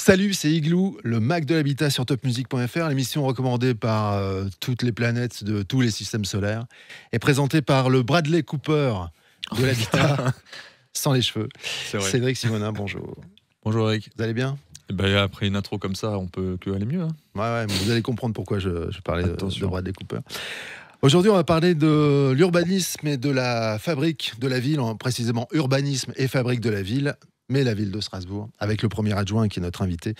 Salut, c'est Igloo, le Mac de l'habitat sur topmusic.fr, l'émission recommandée par toutes les planètes de tous les systèmes solaires, et présentée par le Bradley Cooper de l'habitat sans les cheveux. Cédric Simonin, bonjour. Bonjour Eric. Vous allez bien? Après une intro comme ça, on peut que aller mieux. Hein. Ouais, mais vous allez comprendre pourquoi je parlais de Bradley Cooper. Aujourd'hui, on va parler de l'urbanisme et de la fabrique de la ville, précisément urbanisme et fabrique de la ville, mais la ville de Strasbourg, avec le premier adjoint qui est notre invité,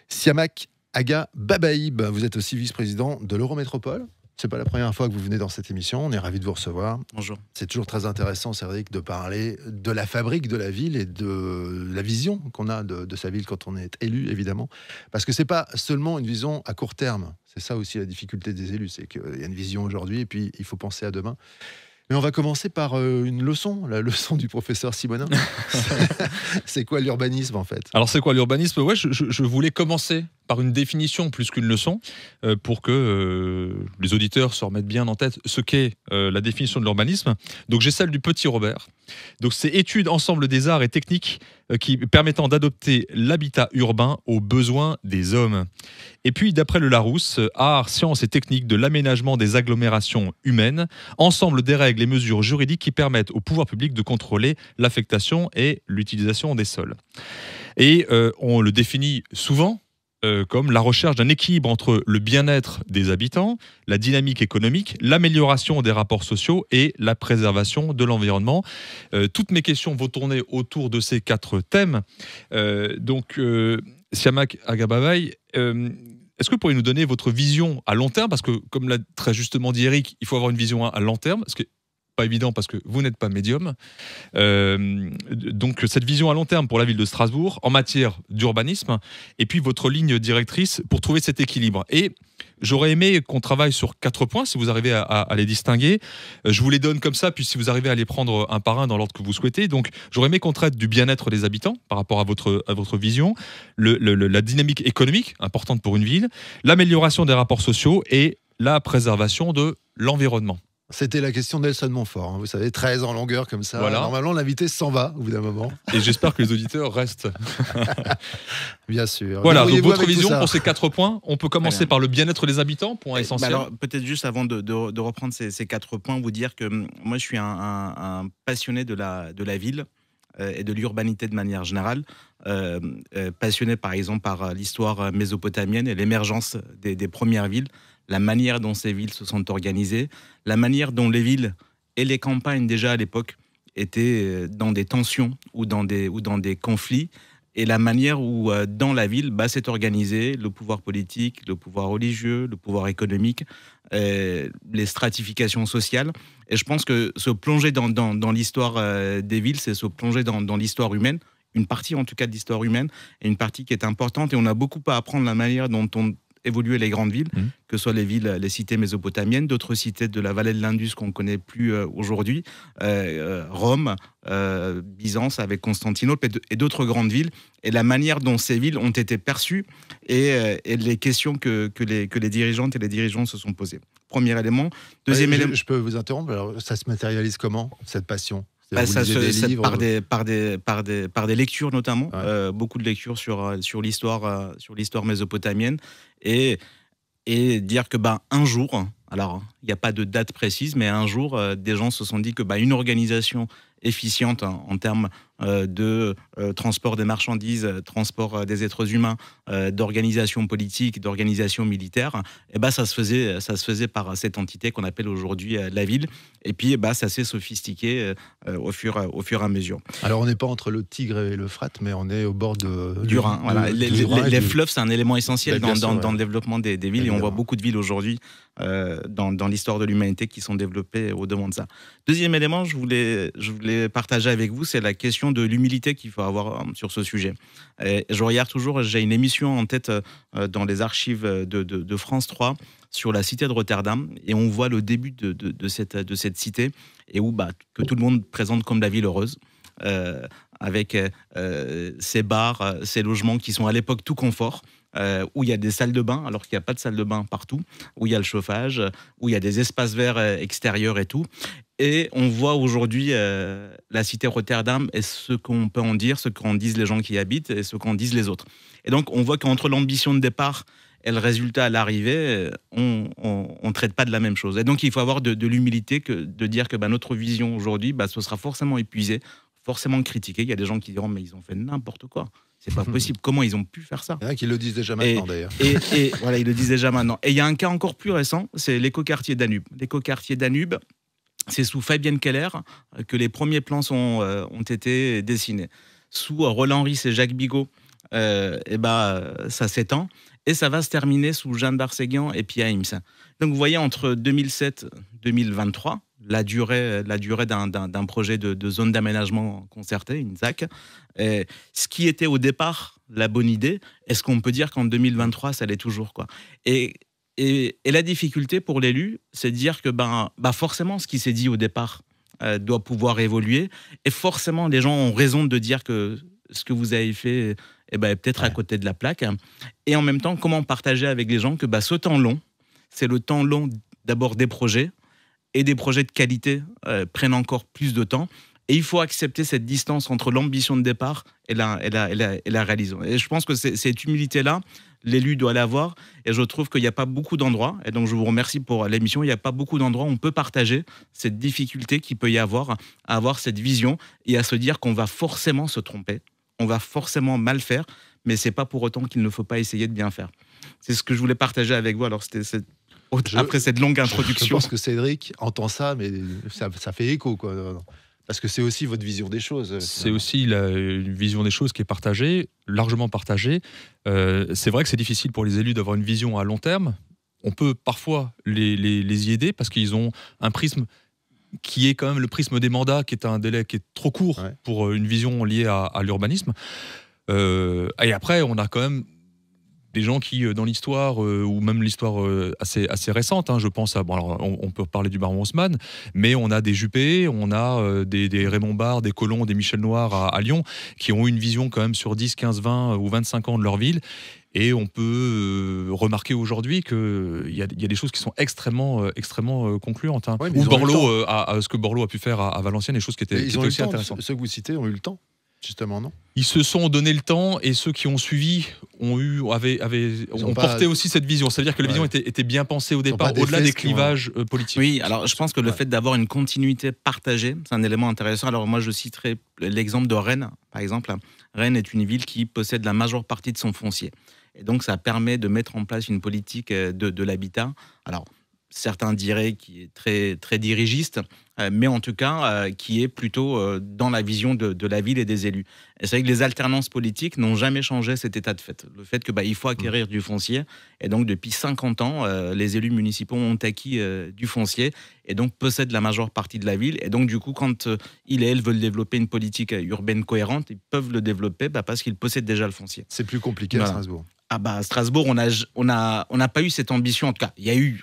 Siamak Aga Babaïb. Vous êtes aussi vice-président de l'Eurométropole. C'est pas la première fois que vous venez dans cette émission. On est ravis de vous recevoir. Bonjour. C'est toujours très intéressant, Cédric, de parler de la fabrique de la ville et de la vision qu'on a de sa ville quand on est élu, évidemment. Parce que c'est pas seulement une vision à court terme. C'est ça aussi la difficulté des élus, c'est qu'il y a une vision aujourd'hui et puis il faut penser à demain. Mais on va commencer par une leçon, la leçon du professeur Simonin. C'est quoi l'urbanisme en fait? Alors c'est quoi l'urbanisme? Ouais, je voulais commencer par une définition plus qu'une leçon pour que les auditeurs se remettent bien en tête ce qu'est la définition de l'urbanisme. Donc j'ai celle du petit Robert. Donc c'est étude ensemble des arts et techniques qui permettant d'adopter l'habitat urbain aux besoins des hommes. Et puis d'après le Larousse, art, sciences et techniques de l'aménagement des agglomérations humaines, ensemble des règles et mesures juridiques qui permettent au pouvoir public de contrôler l'affectation et l'utilisation des sols. Et on le définit souvent comme la recherche d'un équilibre entre le bien-être des habitants, la dynamique économique, l'amélioration des rapports sociaux et la préservation de l'environnement. Toutes mes questions vont tourner autour de ces 4 thèmes. Siamak Aga Babaïb, est-ce que vous pourriez nous donner votre vision à long terme? Parce que, comme l'a très justement dit Eric, il faut avoir une vision à long terme, ce qui n'est pas évident parce que vous n'êtes pas médium. Donc cette vision à long terme pour la ville de Strasbourg en matière d'urbanisme, et puis votre ligne directrice pour trouver cet équilibre. Et j'aurais aimé qu'on travaille sur 4 points, si vous arrivez à les distinguer. Je vous les donne comme ça, puis si vous arrivez à les prendre un par un dans l'ordre que vous souhaitez. Donc j'aurais aimé qu'on traite du bien-être des habitants par rapport à votre vision, la dynamique économique, importante pour une ville, l'amélioration des rapports sociaux et la préservation de l'environnement. C'était la question d'Elson Montfort, hein, vous savez, 13 en longueur comme ça. Voilà. Normalement, l'invité s'en va au bout d'un moment. Et j'espère que les auditeurs restent. Bien sûr. Voilà, donc votre vision pour ces 4 points. On peut commencer par le bien-être des habitants, point essentiel. Alors, peut-être juste avant de reprendre ces 4 points, vous dire que moi, je suis un passionné de la ville et de l'urbanité de manière générale. Passionné, par exemple, par l'histoire mésopotamienne et l'émergence des premières villes, la manière dont ces villes se sont organisées, la manière dont les villes et les campagnes déjà à l'époque étaient dans des tensions ou dans des conflits, et la manière où dans la ville s'est organisé le pouvoir politique, le pouvoir religieux, le pouvoir économique, les stratifications sociales. Et je pense que se plonger dans l'histoire des villes, c'est se plonger dans l'histoire humaine, une partie en tout cas de l'histoire humaine, et une partie qui est importante. Et on a beaucoup à apprendre la manière dont on évoluer les grandes villes, que ce soit les cités mésopotamiennes, d'autres cités de la vallée de l'Indus qu'on ne connaît plus aujourd'hui, Rome, Byzance avec Constantinople et d'autres grandes villes, et la manière dont ces villes ont été perçues et les questions que les dirigeantes et les dirigeants se sont posées. Premier élément. Deuxième élément. Je peux vous interrompre? Alors, ça se matérialise comment, cette passion? Ça par des lectures notamment, beaucoup de lectures sur l'histoire mésopotamienne, et dire que un jour, alors il n'y a pas de date précise, mais un jour des gens se sont dit que une organisation efficiente en termes de transport des marchandises, transport des êtres humains, d'organisation politique, d'organisation militaire, ça se faisait par cette entité qu'on appelle aujourd'hui la ville. Et puis ça s'est sophistiqué au fur et à mesure. Alors on n'est pas entre le Tigre et l'Euphrate, mais on est au bord du Rhin. Voilà. Les fleuves, c'est un élément essentiel dans le développement des villes. Évidemment. Et on voit beaucoup de villes aujourd'hui dans l'histoire de l'humanité qui sont développées au devant de ça. Deuxième élément, je voulais partager avec vous, c'est la question de l'humilité qu'il faut avoir sur ce sujet. Et je regarde toujours, j'ai une émission en tête dans les archives de France 3 sur la cité de Rotterdam, et on voit le début de cette cité, et où que tout le monde présente comme la ville heureuse, avec ces bars, ces logements qui sont à l'époque tout confort, où il y a des salles de bain, alors qu'il n'y a pas de salle de bain partout, où il y a le chauffage, où il y a des espaces verts extérieurs et tout. Et on voit aujourd'hui la cité Rotterdam et ce qu'on peut en dire, ce qu'en disent les gens qui y habitent et ce qu'en disent les autres. Et donc, on voit qu'entre l'ambition de départ et le résultat à l'arrivée, on ne traite pas de la même chose. Et donc, il faut avoir de l'humilité de dire que notre vision aujourd'hui, ce sera forcément épuisé, forcément critiqué. Il y a des gens qui diront, mais ils ont fait n'importe quoi. C'est pas possible. Comment ils ont pu faire ça? Il y en a qui le disent déjà maintenant, d'ailleurs. Et voilà, ils le disent déjà maintenant. Et il y a un cas encore plus récent, c'est l'écoquartier Danube. L'écoquartier Danube, c'est sous Fabienne Keller que les premiers plans ont été dessinés. Sous Roland Ries et Jacques Bigot, ça s'étend. Et ça va se terminer sous Jeanne d'Arséguian et Pia Ims. Donc vous voyez, entre 2007 et 2023, la durée d'un projet de zone d'aménagement concerté, une ZAC, ce qui était au départ la bonne idée, est-ce qu'on peut dire qu'en 2023, ça l'est toujours, quoi. Et la difficulté pour l'élu, c'est de dire que forcément, ce qui s'est dit au départ doit pouvoir évoluer. Et forcément, les gens ont raison de dire que ce que vous avez fait est peut-être à côté de la plaque. Et en même temps, comment partager avec les gens que ce temps long, c'est le temps long d'abord des projets, et des projets de qualité prennent encore plus de temps. Et il faut accepter cette distance entre l'ambition de départ et la réalisation. Et je pense que cette humilité-là, l'élu doit l'avoir. Et je trouve qu'il n'y a pas beaucoup d'endroits, et donc je vous remercie pour l'émission, il n'y a pas beaucoup d'endroits où on peut partager cette difficulté qu'il peut y avoir à avoir cette vision et à se dire qu'on va forcément se tromper, on va forcément mal faire, mais ce n'est pas pour autant qu'il ne faut pas essayer de bien faire. C'est ce que je voulais partager avec vous. Alors, après cette longue introduction. Je pense que Cédric entend ça, mais ça fait écho, quoi. Parce que c'est aussi votre vision des choses. C'est aussi une vision des choses qui est partagée, largement partagée. C'est vrai que c'est difficile pour les élus d'avoir une vision à long terme. On peut parfois les y aider parce qu'ils ont un prisme qui est quand même le prisme des mandats, qui est un délai qui est trop court pour une vision liée à l'urbanisme. Et après, on a quand même des gens qui, dans l'histoire, ou même l'histoire assez récente, je pense à... Bon, alors, on peut parler du baron Haussmann, mais on a des Juppé, on a des Raymond Barre, des Colomb, des Michel Noir à Lyon, qui ont une vision quand même sur 10, 15, 20 ou 25 ans de leur ville. Et on peut remarquer aujourd'hui qu'il y a des choses qui sont extrêmement concluantes. Ouais, ou Borloo, ce que Borloo a pu faire à Valenciennes, des choses qui étaient aussi intéressantes. Ceux que vous citez ont eu le temps, justement, non? Ils se sont donné le temps, et ceux qui ont suivi ont porté aussi cette vision. C'est-à-dire que la vision était bien pensée au départ, au-delà des clivages politiques. Oui, alors je pense que le fait d'avoir une continuité partagée, c'est un élément intéressant. Alors moi, je citerai l'exemple de Rennes, par exemple. Rennes est une ville qui possède la majeure partie de son foncier. Et donc, ça permet de mettre en place une politique de l'habitat. Alors, certains diraient qui est très, très dirigiste, mais en tout cas, qui est plutôt dans la vision de la ville et des élus. Et c'est vrai que les alternances politiques n'ont jamais changé cet état de fait. Le fait que il faut acquérir du foncier. Et donc, depuis 50 ans, les élus municipaux ont acquis du foncier et donc possèdent la majeure partie de la ville. Et donc, du coup, quand ils et elles veulent développer une politique urbaine cohérente, ils peuvent le développer parce qu'ils possèdent déjà le foncier. C'est plus compliqué à Strasbourg. À Strasbourg, on n'a pas eu cette ambition. En tout cas,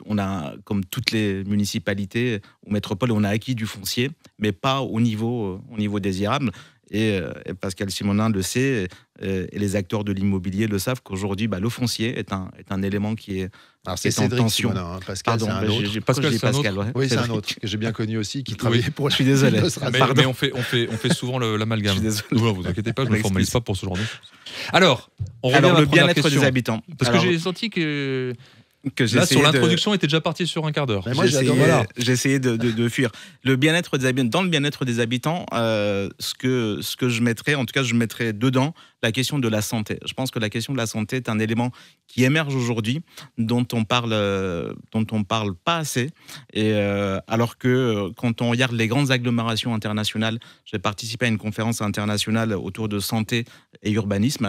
on a, comme toutes les municipalités ou métropoles, on a acquis du foncier, mais pas au niveau désirable. Et Pascal Simonin le sait, et les acteurs de l'immobilier le savent, qu'aujourd'hui, le foncier est un élément qui est, en tension. Simonin, Pascal, c'est un autre. Pascal, oui, c'est un autre que j'ai bien connu aussi, qui travaillait pour. Je suis désolé. Mais on fait souvent l'amalgame. Ne vous inquiétez pas, je ne me formalise pas pour ce genre de choses. Alors, on revient à le bien-être des habitants. Parce que j'ai senti que là, sur l'introduction, était déjà parti sur un quart d'heure. J'ai essayé de fuir. Le bien-être des habitants. Dans le bien-être des habitants, ce que je mettrais, en tout cas, je mettrais dedans la question de la santé. Je pense que la question de la santé est un élément qui émerge aujourd'hui, dont on parle pas assez. Et alors que quand on regarde les grandes agglomérations internationales, j'ai participé à une conférence internationale autour de santé et urbanisme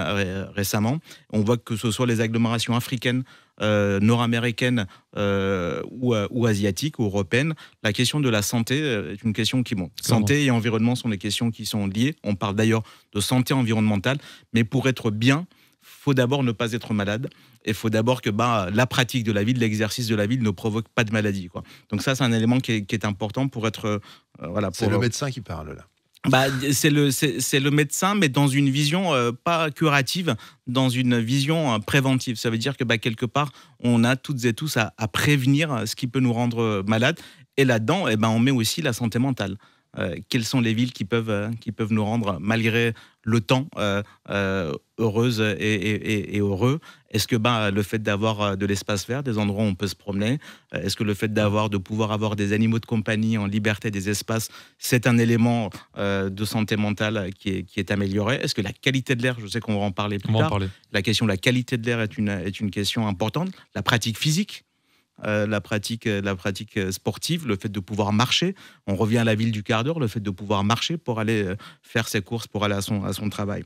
récemment. On voit que ce soit les agglomérations africaines, nord-américaine ou asiatique ou européenne, la question de la santé est une question qui monte. Santé et environnement sont des questions qui sont liées. On parle d'ailleurs de santé environnementale, mais pour être bien, faut d'abord ne pas être malade. Et il faut d'abord que la pratique de la ville, l'exercice de la ville ne provoque pas de maladie, quoi. Donc ça, c'est un élément qui est important pour être... c'est le médecin qui parle, là. C'est le médecin, mais dans une vision pas curative, dans une vision préventive. Ça veut dire que quelque part, on a toutes et tous à prévenir ce qui peut nous rendre malades. Et là-dedans, on met aussi la santé mentale. Quelles sont les villes qui peuvent nous rendre, malgré le temps, heureuses et heureux? Est-ce que le fait d'avoir de l'espace vert, des endroits où on peut se promener, est-ce que le fait de pouvoir avoir des animaux de compagnie en liberté, des espaces, c'est un élément de santé mentale qui est amélioré? Est-ce que la qualité de l'air, je sais qu'on va en parler plus tard, la question de la qualité de l'air est une question importante. La pratique physique, la pratique sportive, le fait de pouvoir marcher. On revient à la ville du quart d'heure, le fait de pouvoir marcher pour aller faire ses courses, pour aller à son travail.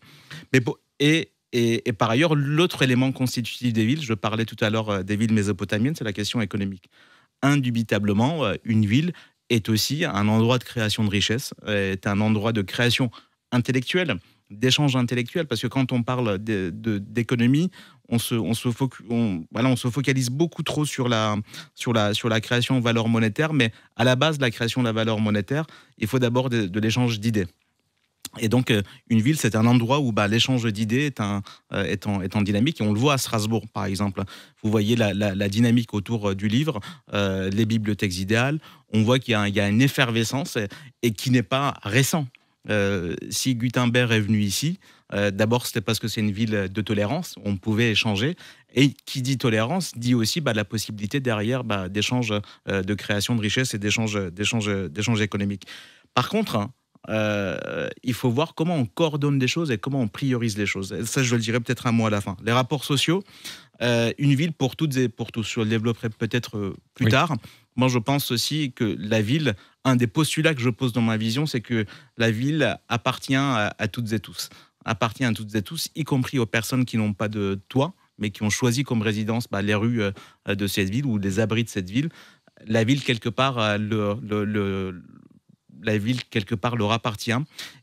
Et par ailleurs, l'autre élément constitutif des villes, je parlais tout à l'heure des villes mésopotamiennes, c'est la question économique. Indubitablement, une ville est aussi un endroit de création de richesse, est un endroit de création intellectuelle, d'échange intellectuel, parce que quand on parle d'économie, on se focalise beaucoup trop sur la création de valeur monétaire, mais à la base de la création de la valeur monétaire, il faut d'abord de l'échange d'idées. Et donc, une ville, c'est un endroit où l'échange d'idées est en dynamique. Et on le voit à Strasbourg, par exemple. Vous voyez la dynamique autour du livre, les bibliothèques idéales. On voit qu'il y a une effervescence et qui n'est pas récent. Si Gutenberg est venu ici, d'abord c'était parce que c'est une ville de tolérance, on pouvait échanger, et qui dit tolérance dit aussi la possibilité derrière d'échanges, de création de richesse et d'échanges économiques. Par contre, il faut voir comment on coordonne des choses et comment on priorise les choses. Et ça, je le dirai peut-être un mot à la fin. Les rapports sociaux, une ville pour toutes et pour tous, je le développerai peut-être plus tard. Moi, je pense aussi que la ville, un des postulats que je pose dans ma vision, c'est que la ville appartient à toutes et tous. Appartient à toutes et tous, y compris aux personnes qui n'ont pas de toit, mais qui ont choisi comme résidence les rues de cette ville ou les abris de cette ville. La ville, quelque part, la ville, quelque part, leur appartient.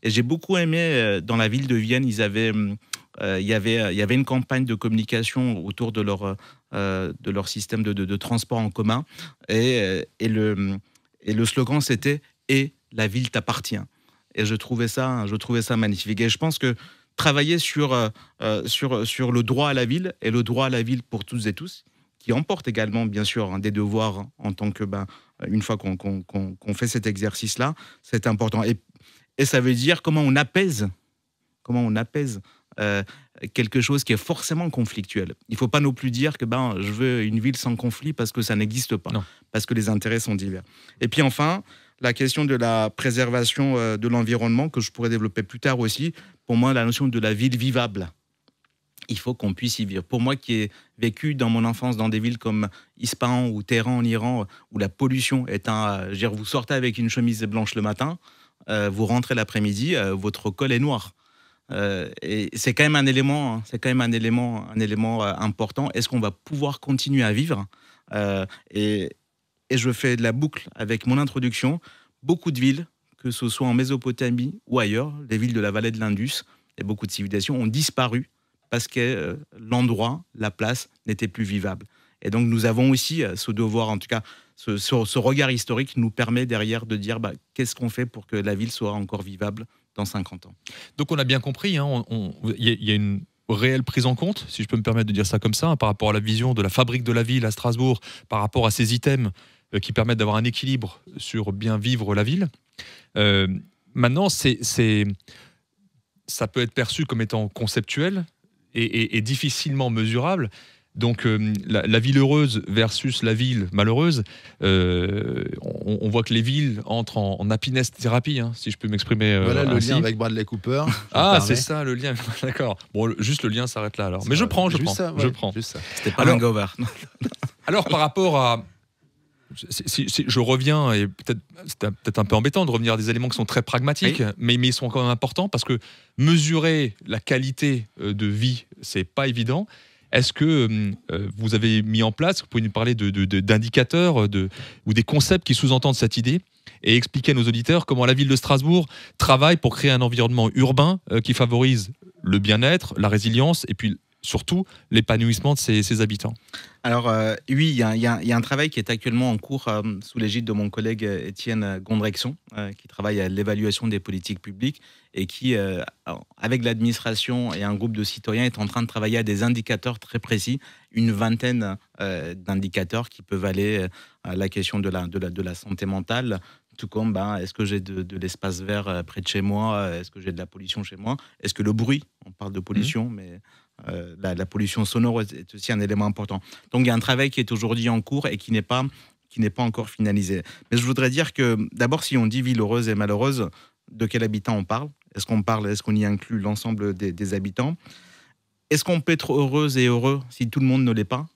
Et j'ai beaucoup aimé, dans la ville de Vienne, il y avait une campagne de communication autour de leur système de transport en commun. Et le slogan, c'était « Et la ville t'appartient ». Et je trouvais ça magnifique. Et je pense que travailler sur le droit à la ville, et le droit à la ville pour toutes et tous, qui emporte également, bien sûr, des devoirs en tant que... une fois qu'on fait cet exercice-là, c'est important. Et ça veut dire comment on apaise quelque chose qui est forcément conflictuel. Il ne faut pas non plus dire que je veux une ville sans conflit parce que ça n'existe pas, parce que les intérêts sont divers. Et puis enfin, la question de la préservation de l'environnement, que je pourrais développer plus tard aussi, pour moi, la notion de la ville vivable. Il faut qu'on puisse y vivre. Pour moi qui ai vécu dans mon enfance dans des villes comme Ispahan ou Téhéran en Iran, où la pollution est vous sortez avec une chemise blanche le matin, vous rentrez l'après-midi, votre col est noir. Et c'est quand même un élément, important. Est-ce qu'on va pouvoir continuer à vivre et je fais de la boucle avec mon introduction. Beaucoup de villes, que ce soit en Mésopotamie ou ailleurs, les villes de la vallée de l'Indus, et beaucoup de civilisations ont disparu parce que l'endroit, la place n'était plus vivable. Et donc nous avons aussi ce devoir, en tout cas, ce regard historique nous permet derrière de dire qu'est-ce qu'on fait pour que la ville soit encore vivable dans 50 ans. Donc on a bien compris, il y a une réelle prise en compte, si je peux me permettre de dire ça comme ça, par rapport à la vision de la fabrique de la ville à Strasbourg, par rapport à ces items qui permettent d'avoir un équilibre sur bien vivre la ville. Maintenant, ça peut être perçu comme étant conceptuel et difficilement mesurable. Donc la ville heureuse versus la ville malheureuse, on voit que les villes entrent en happiness thérapie, si je peux m'exprimer voilà le ainsi. Lien avec Bradley Cooper. Ah, c'est ça le lien, d'accord. Bon, juste le lien s'arrête là alors. Mais je prends. C'était pas Hangover. Alors par rapport à... Si je reviens, et peut-être un peu embêtant de revenir à des éléments qui sont très pragmatiques, mais ils sont quand même importants parce que mesurer la qualité de vie, c'est pas évident. Est-ce que vous avez mis en place, vous pouvez nous parler d'indicateurs ou des concepts qui sous-entendent cette idée et expliquer à nos auditeurs comment la ville de Strasbourg travaille pour créer un environnement urbain qui favorise le bien-être, la résilience et puis surtout l'épanouissement de ses habitants. Alors oui, il y a un travail qui est actuellement en cours sous l'égide de mon collègue Étienne Gondrexon, qui travaille à l'évaluation des politiques publiques et qui, avec l'administration et un groupe de citoyens, est en train de travailler à des indicateurs très précis, une vingtaine d'indicateurs qui peuvent aller à la question de la santé mentale, tout comme est-ce que j'ai de l'espace vert près de chez moi, est-ce que j'ai de la pollution chez moi, est-ce que le bruit, on parle de pollution, mais la pollution sonore est aussi un élément important. Donc il y a un travail qui est aujourd'hui en cours et qui n'est pas encore finalisé. Mais je voudrais dire que d'abord, si on dit ville heureuse et malheureuse, de quel habitant on parle ? Est-ce qu'on y inclut l'ensemble des habitants ? Est-ce qu'on peut être heureuse et heureux si tout le monde ne l'est pas ?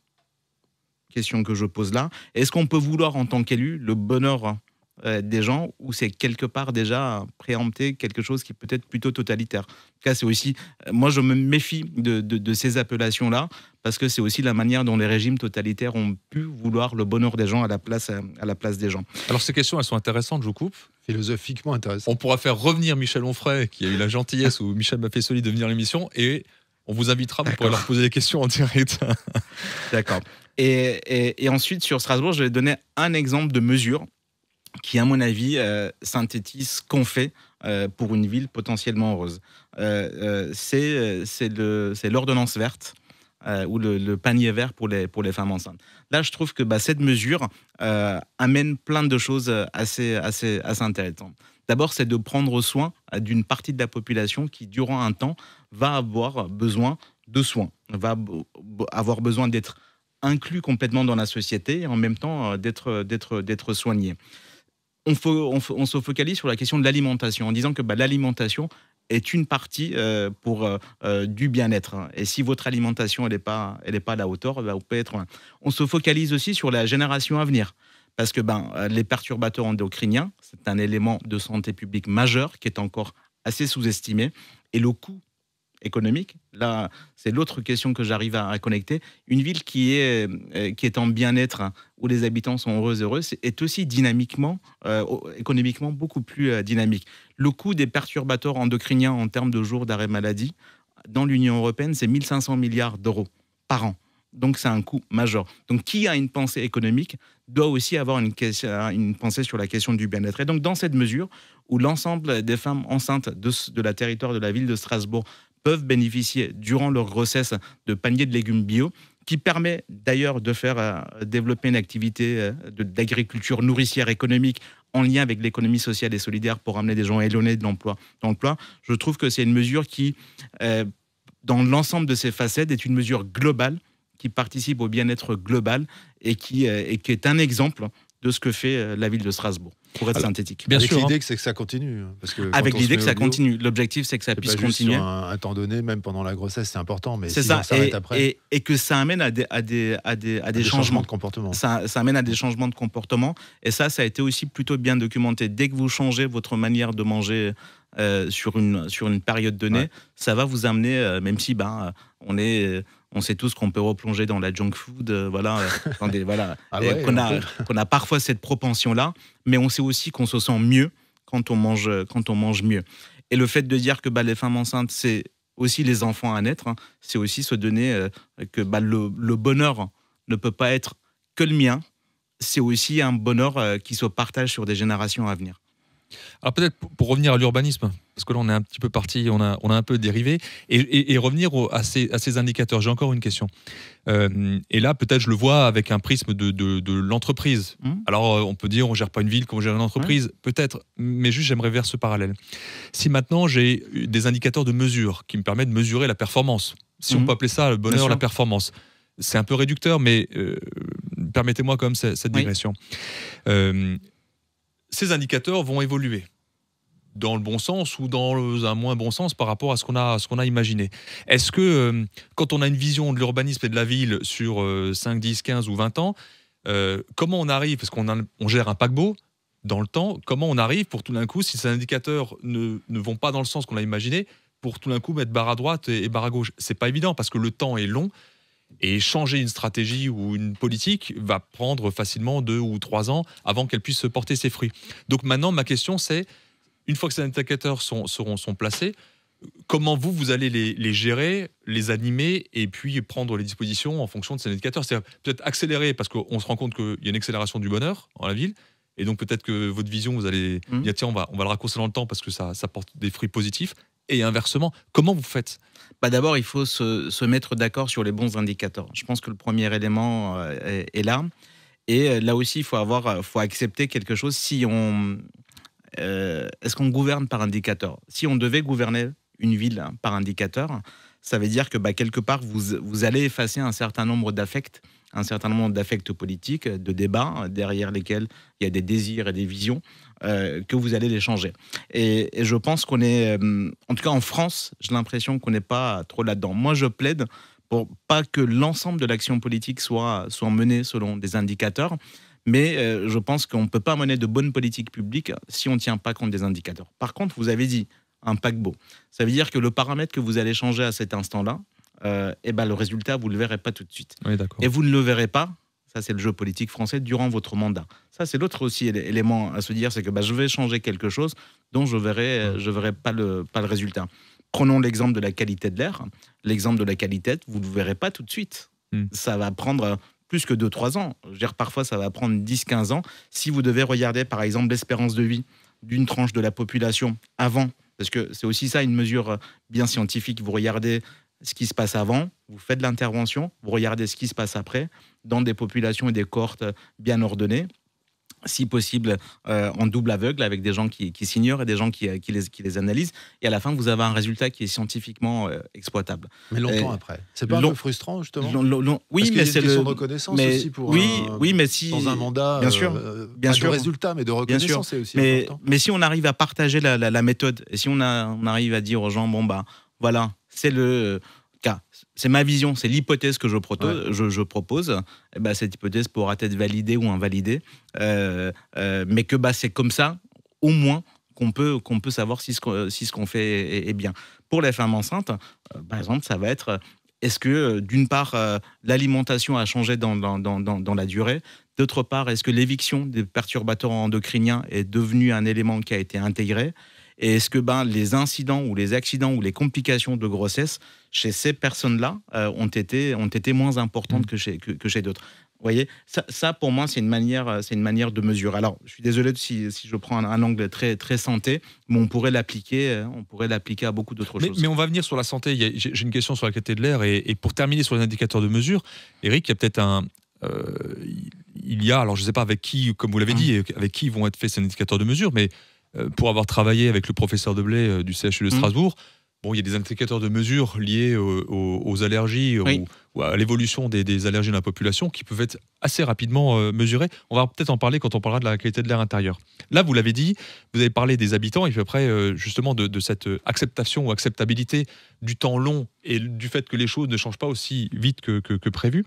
Question que je pose là. Est-ce qu'on peut vouloir en tant qu'élu le bonheur des gens, ou c'est quelque part déjà préempter quelque chose qui peut être plutôt totalitaire. En tout cas, c'est aussi, moi je me méfie de ces appellations-là, parce que c'est aussi la manière dont les régimes totalitaires ont pu vouloir le bonheur des gens à la place des gens. Alors ces questions, elles sont intéressantes, je vous coupe. Philosophiquement intéressantes. On pourra faire revenir Michel Onfray, qui a eu la gentillesse, ou Michel Maffesoli, de venir à l'émission, et on vous invitera, vous pourrez leur poser des questions en direct. D'accord. Et ensuite, sur Strasbourg, je vais donner un exemple de mesure qui, à mon avis, synthétise ce qu'on fait pour une ville potentiellement heureuse. C'est l'ordonnance verte ou le panier vert pour les femmes enceintes. Là, je trouve que cette mesure amène plein de choses assez intéressantes. D'abord, c'est de prendre soin d'une partie de la population qui, durant un temps, va avoir besoin de soins, va avoir besoin d'être inclus complètement dans la société et en même temps d'être soigné. On se focalise sur la question de l'alimentation en disant que l'alimentation est une partie pour du bien-être. Et si votre alimentation elle est pas à la hauteur, on peut être. On se focalise aussi sur la génération à venir. Parce que les perturbateurs endocriniens, c'est un élément de santé publique majeur qui est encore assez sous-estimé. Et le coût économique, là, c'est l'autre question que j'arrive à connecter. Une ville qui est en bien-être, où les habitants sont heureux, est aussi dynamiquement, économiquement, beaucoup plus dynamique. Le coût des perturbateurs endocriniens en termes de jours d'arrêt maladie, dans l'Union européenne, c'est 1500 milliards d'euros par an. Donc, c'est un coût majeur. Donc, qui a une pensée économique doit aussi avoir une pensée sur la question du bien-être. Et donc, dans cette mesure où l'ensemble des femmes enceintes de la territoire de la ville de Strasbourg peuvent bénéficier durant leur grossesse de paniers de légumes bio, qui permet d'ailleurs de faire développer une activité d'agriculture nourricière économique en lien avec l'économie sociale et solidaire pour amener des gens éloignés de l'emploi. Je trouve que c'est une mesure qui, dans l'ensemble de ses facettes, est une mesure globale qui participe au bien-être global et qui est un exemple de ce que fait la ville de Strasbourg, pour être synthétique. Bien sûr, l'idée que c'est que ça continue. Parce que avec l'idée que ça continue. L'objectif, c'est que ça puisse continuer. Sur un temps donné, même pendant la grossesse, c'est important. Mais c'est si ça. Après... Et que ça amène à des changements de comportement. Ça amène à des changements de comportement. Et ça a été aussi plutôt bien documenté. Dès que vous changez votre manière de manger sur une période donnée, ça va vous amener, même si on sait tous qu'on peut replonger dans la junk food, qu'on a parfois cette propension-là, mais on sait aussi qu'on se sent mieux quand on mange mieux. Et le fait de dire que les femmes enceintes, c'est aussi les enfants à naître, c'est aussi se donner que le bonheur ne peut pas être que le mien, c'est aussi un bonheur qui se partage sur des générations à venir. Alors peut-être pour revenir à l'urbanisme, parce que là on est un petit peu parti, on a un peu dérivé, et revenir à ces indicateurs. J'ai encore une question. Et là peut-être je le vois avec un prisme de l'entreprise. Alors on peut dire on gère pas une ville comme on gère une entreprise, peut-être, mais juste j'aimerais vers ce parallèle. Si maintenant j'ai des indicateurs de mesure qui me permettent de mesurer la performance, si on peut appeler ça le bonheur, la performance, c'est un peu réducteur, mais permettez-moi quand même cette digression. Ces indicateurs vont évoluer dans le bon sens ou dans un moins bon sens par rapport à ce qu'on a imaginé. Est-ce que quand on a une vision de l'urbanisme et de la ville sur 5, 10, 15 ou 20 ans, comment on arrive, parce qu'on gère un paquebot dans le temps, comment on arrive pour tout d'un coup, si ces indicateurs ne vont pas dans le sens qu'on a imaginé, pour tout d'un coup mettre barre à droite et barre à gauche? C'est pas évident parce que le temps est long. Et changer une stratégie ou une politique va prendre facilement 2 ou 3 ans avant qu'elle puisse porter ses fruits. Donc maintenant, ma question c'est, une fois que ces indicateurs sont placés, comment vous allez les gérer, les animer et puis prendre les dispositions en fonction de ces indicateurs. C'est peut-être accélérer parce qu'on se rend compte qu'il y a une accélération du bonheur dans la ville. Et donc peut-être que votre vision, vous allez dire tiens, on va le raccourcir dans le temps parce que ça porte des fruits positifs. Et inversement, comment vous faites ? D'abord, il faut se mettre d'accord sur les bons indicateurs. Je pense que le premier élément est là. Et là aussi, il faut accepter quelque chose. Est-ce qu'on gouverne par indicateur ? Si on devait gouverner une ville par indicateur, ça veut dire que quelque part, vous allez effacer un certain nombre d'affects politiques, de débats, derrière lesquels il y a des désirs et des visions, que vous allez les changer. Et je pense qu'on est, en tout cas en France, j'ai l'impression qu'on n'est pas trop là-dedans. Moi, je plaide pour pas que l'ensemble de l'action politique soit menée selon des indicateurs, mais je pense qu'on ne peut pas mener de bonnes politiques publiques si on ne tient pas compte des indicateurs. Par contre, vous avez dit un paquebot. Ça veut dire que le paramètre que vous allez changer à cet instant-là, le résultat, vous ne le verrez pas tout de suite. Oui, d'accord. Et vous ne le verrez pas, ça c'est le jeu politique français, durant votre mandat. Ça c'est l'autre aussi élément à se dire, c'est que je vais changer quelque chose dont je verrai pas le résultat. Prenons l'exemple de la qualité de l'air. L'exemple de la qualité, vous ne le verrez pas tout de suite. Ça va prendre plus que 2-3 ans. Je veux dire, parfois ça va prendre 10-15 ans. Si vous devez regarder par exemple l'espérance de vie d'une tranche de la population avant, parce que c'est aussi ça une mesure bien scientifique, vous regardez ce qui se passe avant, vous faites de l'intervention, vous regardez ce qui se passe après, dans des populations et des cohortes bien ordonnées, si possible en double aveugle, avec des gens qui s'ignorent et des gens qui les analysent, et à la fin vous avez un résultat qui est scientifiquement exploitable. Mais longtemps après. C'est pas un peu frustrant justement oui, mais c'est une question de reconnaissance aussi pour mais si dans un mandat, bien sûr, de résultat, mais de reconnaissance, c'est aussi important. Mais si on arrive à partager la méthode, et si on arrive à dire aux gens, voilà, c'est ma vision, c'est l'hypothèse que je propose. Cette hypothèse pourra être validée ou invalidée, mais que c'est comme ça, au moins, qu'on peut savoir si ce qu'on fait est bien. Pour les femmes enceintes, par exemple, ça va être est-ce que, d'une part, l'alimentation a changé dans la durée ? D'autre part, est-ce que l'éviction des perturbateurs endocriniens est devenu un élément qui a été intégré ? Et est-ce que les incidents ou les accidents ou les complications de grossesse chez ces personnes-là ont été moins importantes que chez d'autres ? Vous voyez, ça pour moi c'est une manière de mesure. Alors je suis désolé si je prends un angle très très santé, mais on pourrait l'appliquer à beaucoup d'autres choses. Mais on va venir sur la santé. J'ai une question sur la qualité de l'air et pour terminer sur les indicateurs de mesure, Eric, il y a peut-être alors je ne sais pas avec qui, comme vous l'avez dit, avec qui vont être faits ces indicateurs de mesure, mais pour avoir travaillé avec le professeur Deblay du CHU de Strasbourg, il y a des indicateurs de mesure liés aux allergies ou à l'évolution des allergies dans la population qui peuvent être assez rapidement mesurés. On va peut-être en parler quand on parlera de la qualité de l'air intérieur. Là, vous l'avez dit, vous avez parlé des habitants et puis après, justement, de cette acceptation ou acceptabilité du temps long et du fait que les choses ne changent pas aussi vite que prévu.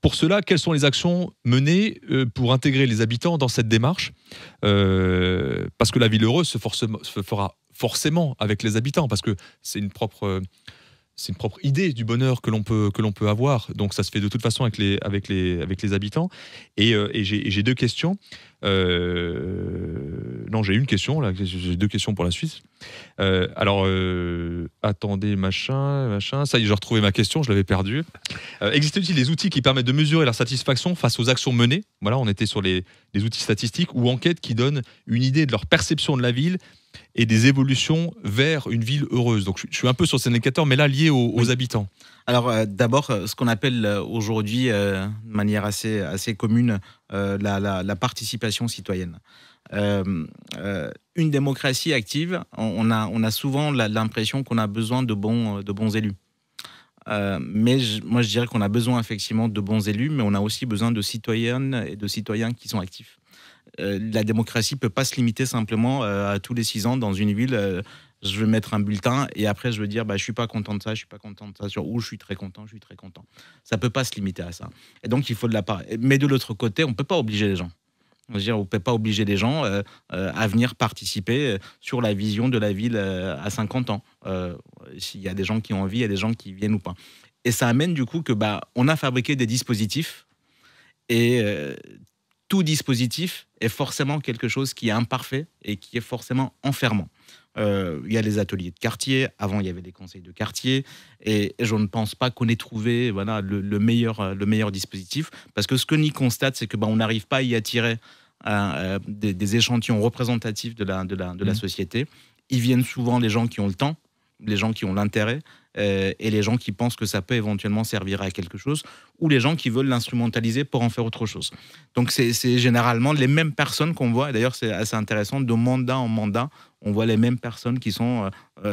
Pour cela, quelles sont les actions menées pour intégrer les habitants dans cette démarche ? Parce que la ville heureuse se fera forcément avec les habitants, parce que c'est une propre idée du bonheur que l'on peut avoir. Donc ça se fait de toute façon avec les habitants. Et j'ai deux questions. Non, j'ai une question, là, j'ai deux questions pour la suite. Attendez, machin, ça y est, j'ai retrouvé ma question, je l'avais perdue. Existent-ils des outils qui permettent de mesurer leur satisfaction face aux actions menées ? Voilà, on était sur les outils statistiques ou enquêtes qui donnent une idée de leur perception de la ville et des évolutions vers une ville heureuse. Donc je suis un peu sur ces indicateurs, mais là liés aux habitants. Alors d'abord, ce qu'on appelle aujourd'hui, de manière assez commune, la participation citoyenne. Une démocratie active, on a souvent l'impression qu'on a besoin de bons élus. Mais moi je dirais qu'on a besoin effectivement de bons élus, mais on a aussi besoin de citoyennes et de citoyens qui sont actifs. La démocratie ne peut pas se limiter simplement à tous les 6 ans dans une ville. Je vais mettre un bulletin et après je veux dire je suis pas content de ça, je suis pas content de ça, ou je suis très content. Ça peut pas se limiter à ça. Et donc il faut de la part. Mais de l'autre côté, on peut pas obliger les gens. On ne peut pas obliger les gens à venir participer sur la vision de la ville à 50 ans. S'il y a des gens qui ont envie, il y a des gens qui viennent ou pas. Et ça amène du coup que on a fabriqué des dispositifs et tout dispositif est forcément quelque chose qui est imparfait et qui est forcément enfermant. Il y a les ateliers de quartier. Avant, il y avait les conseils de quartier. Et je ne pense pas qu'on ait trouvé le meilleur dispositif. Parce que ce que Nick constate, c'est que on n'arrive pas à y attirer des échantillons représentatifs de la société. Ils viennent souvent les gens qui ont le temps, les gens qui ont l'intérêt, et les gens qui pensent que ça peut éventuellement servir à quelque chose, ou les gens qui veulent l'instrumentaliser pour en faire autre chose. Donc c'est généralement les mêmes personnes qu'on voit, et d'ailleurs c'est assez intéressant, de mandat en mandat, on voit les mêmes personnes qui sont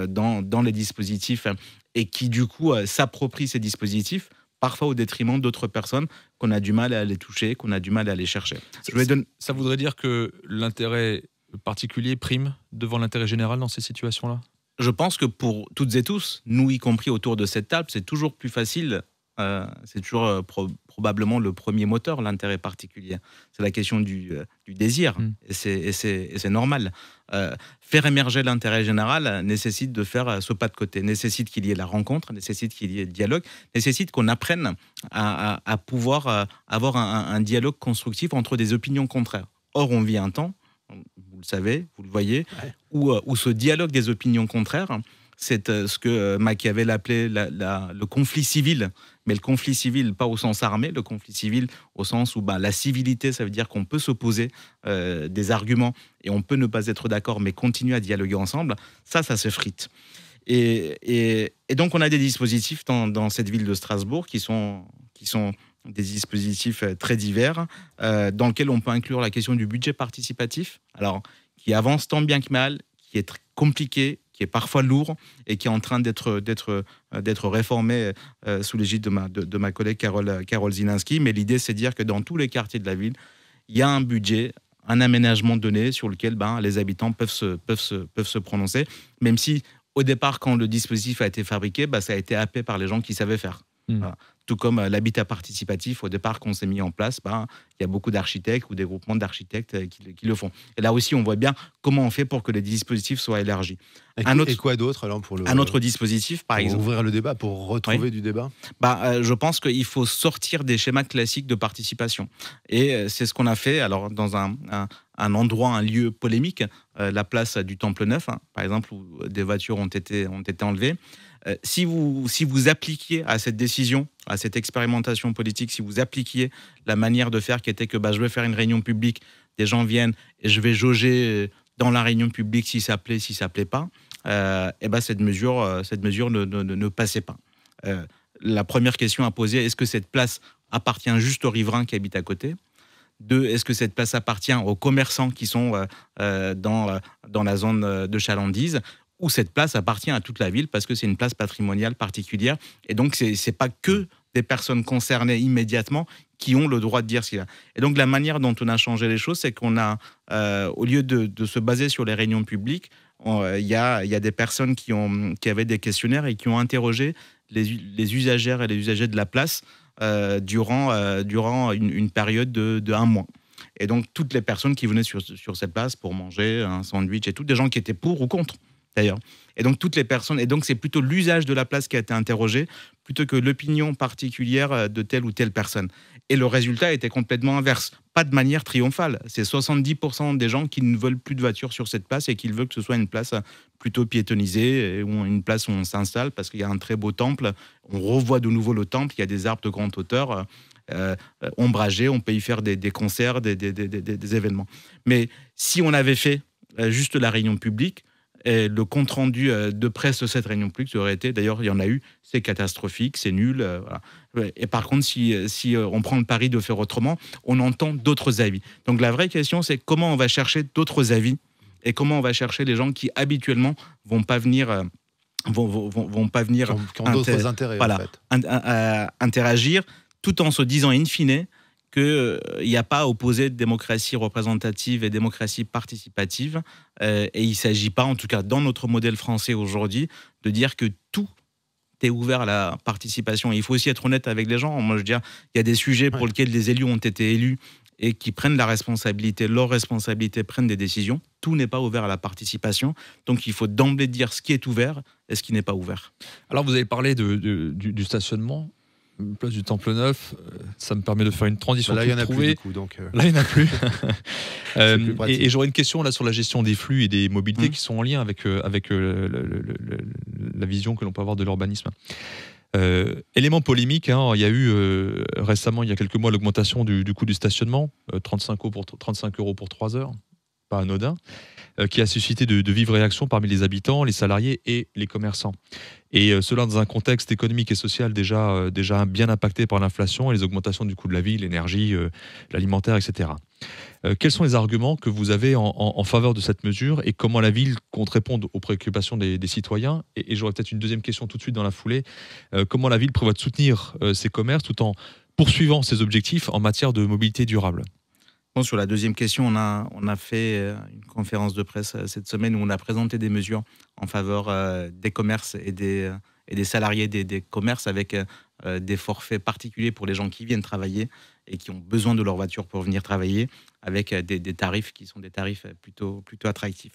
dans les dispositifs et qui du coup s'approprient ces dispositifs, parfois au détriment d'autres personnes qu'on a du mal à les toucher, qu'on a du mal à les chercher. Ça voudrait dire que l'intérêt particulier prime devant l'intérêt général dans ces situations-là ? Je pense que pour toutes et tous, nous y compris autour de cette table, c'est toujours plus facile, c'est toujours probablement le premier moteur, l'intérêt particulier. C'est la question du désir, et c'est normal. Faire émerger l'intérêt général nécessite de faire ce pas de côté, nécessite qu'il y ait la rencontre, nécessite qu'il y ait le dialogue, nécessite qu'on apprenne à pouvoir avoir un dialogue constructif entre des opinions contraires. Or, on vit un temps, vous le savez, vous le voyez, où ce dialogue des opinions contraires, c'est ce que Machiavel appelait le conflit civil, mais le conflit civil pas au sens armé, le conflit civil au sens où la civilité, ça veut dire qu'on peut s'opposer des arguments et on peut ne pas être d'accord, mais continuer à dialoguer ensemble, ça se frite. Et donc on a des dispositifs dans cette ville de Strasbourg qui sont des dispositifs très divers, dans lesquels on peut inclure la question du budget participatif, alors qui avance tant bien que mal, qui est très compliqué, qui est parfois lourd et qui est en train d'être réformé sous l'égide de ma collègue Carole Zilinski. Mais l'idée, c'est de dire que dans tous les quartiers de la ville, il y a un budget, un aménagement donné sur lequel les habitants peuvent se prononcer, même si au départ, quand le dispositif a été fabriqué, ça a été happé par les gens qui savaient faire. Voilà. Tout comme l'habitat participatif, au départ, quand on s'est mis en place, il y a beaucoup d'architectes ou des groupements d'architectes qui le font. Et là aussi, on voit bien comment on fait pour que les dispositifs soient élargis. Et quoi d'autre alors pour un autre dispositif, par exemple. Ouvrir le débat, pour retrouver du débat. Je pense qu'il faut sortir des schémas classiques de participation. Et c'est ce qu'on a fait alors, dans un endroit, un lieu polémique, la place du Temple Neuf, par exemple, où des voitures ont été enlevées. Si vous appliquiez à cette décision, à cette expérimentation politique, si vous appliquiez la manière de faire qui était que je vais faire une réunion publique, des gens viennent et je vais jauger dans la réunion publique si ça plaît, si ça plaît pas, cette mesure ne passait pas. La première question à poser, est-ce que cette place appartient juste aux riverains qui habitent à côté ? 2, est-ce que cette place appartient aux commerçants qui sont dans la zone de chalandise ? Où cette place appartient à toute la ville parce que c'est une place patrimoniale particulière. Et donc, c'est pas que des personnes concernées immédiatement qui ont le droit de dire ce qu'il y a. Et donc, la manière dont on a changé les choses, c'est qu'on a, au lieu de se baser sur les réunions publiques, il y a des personnes qui avaient des questionnaires et qui ont interrogé les usagères et les usagers de la place durant une période de 1 mois. Et donc, toutes les personnes qui venaient sur cette place pour manger un sandwich et tout, des gens qui étaient pour ou contre, d'ailleurs. Et donc, toutes les personnes, et donc c'est plutôt l'usage de la place qui a été interrogé, plutôt que l'opinion particulière de telle ou telle personne. Et le résultat était complètement inverse. Pas de manière triomphale. C'est 70% des gens qui ne veulent plus de voitures sur cette place et qui veulent que ce soit une place plutôt piétonnisée, ou une place où on s'installe parce qu'il y a un très beau temple. On revoit de nouveau le temple, il y a des arbres de grande hauteur, ombragés, on peut y faire des concerts, des événements. Mais si on avait fait juste la réunion publique, et le compte-rendu de presse de cette réunion publique aurait été, d'ailleurs il y en a eu, c'est catastrophique, c'est nul. Voilà. Et par contre, si on prend le pari de faire autrement, on entend d'autres avis. Donc la vraie question, c'est comment on va chercher d'autres avis et comment on va chercher les gens qui habituellement vont pas venir qui ont d'autres intérêts, voilà, en fait. Interagir, tout en se disant in fine qu'il n'y a pas à opposer démocratie représentative et démocratie participative. Et il ne s'agit pas, en tout cas dans notre modèle français aujourd'hui, de dire que tout est ouvert à la participation. Et il faut aussi être honnête avec les gens. Moi, je veux dire, il y a des sujets pour lesquels les élus ont été élus et qui prennent la responsabilité, leur responsabilité, prennent des décisions. Tout n'est pas ouvert à la participation. Donc, il faut d'emblée dire ce qui est ouvert et ce qui n'est pas ouvert. Alors, vous avez parlé du stationnement. Place du Temple Neuf, ça me permet de faire une transition. Là, il n'y en a plus, du coup, Là, il n'y en a plus. Et j'aurais une question là sur la gestion des flux et des mobilités qui sont en lien avec la vision que l'on peut avoir de l'urbanisme. Élément polémique, hein, il y a eu récemment, il y a quelques mois, l'augmentation du coût du stationnement, 35 € pour 3 heures, pas anodin, qui a suscité de vives réactions parmi les habitants, les salariés et les commerçants. Et cela dans un contexte économique et social déjà bien impacté par l'inflation et les augmentations du coût de la vie, l'énergie, l'alimentaire, etc. Quels sont les arguments que vous avez en faveur de cette mesure et comment la ville compte répondre aux préoccupations des citoyens? Et j'aurais peut-être une deuxième question tout de suite dans la foulée. Comment la ville prévoit de soutenir ces commerces tout en poursuivant ses objectifs en matière de mobilité durable? Bon, sur la deuxième question, on a fait une conférence de presse cette semaine où on a présenté des mesures en faveur des commerces et des salariés des commerces avec des forfaits particuliers pour les gens qui viennent travailler et qui ont besoin de leur voiture pour venir travailler, avec des tarifs qui sont des tarifs plutôt attractifs.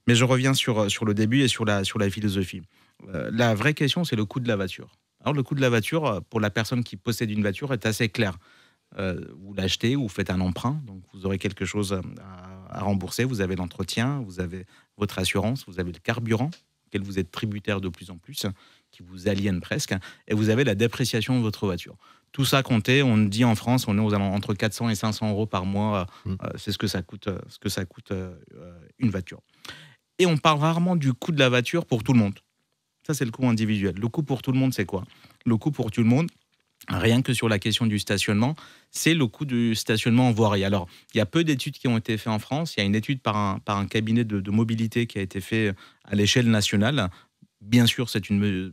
Mais je reviens sur le début et sur la philosophie. La vraie question, c'est le coût de la voiture. Alors, le coût de la voiture, pour la personne qui possède une voiture, est assez clair. Vous l'achetez ou vous faites un emprunt, donc vous aurez quelque chose à rembourser. Vous avez l'entretien, vous avez votre assurance, vous avez le carburant, auquel vous êtes tributaire de plus en plus, qui vous aliène presque, et vous avez la dépréciation de votre voiture. Tout ça compté, on dit en France, on est entre 400 et 500 € par mois. C'est ce que ça coûte une voiture. Et on parle rarement du coût de la voiture pour tout le monde. Ça, c'est le coût individuel. Le coût pour tout le monde, c'est quoi? Le coût pour tout le monde, rien que sur la question du stationnement, c'est le coût du stationnement en voirie. Alors, il y a peu d'études qui ont été faites en France. Il y a une étude par un cabinet de mobilité qui a été fait à l'échelle nationale. Bien sûr, c'est une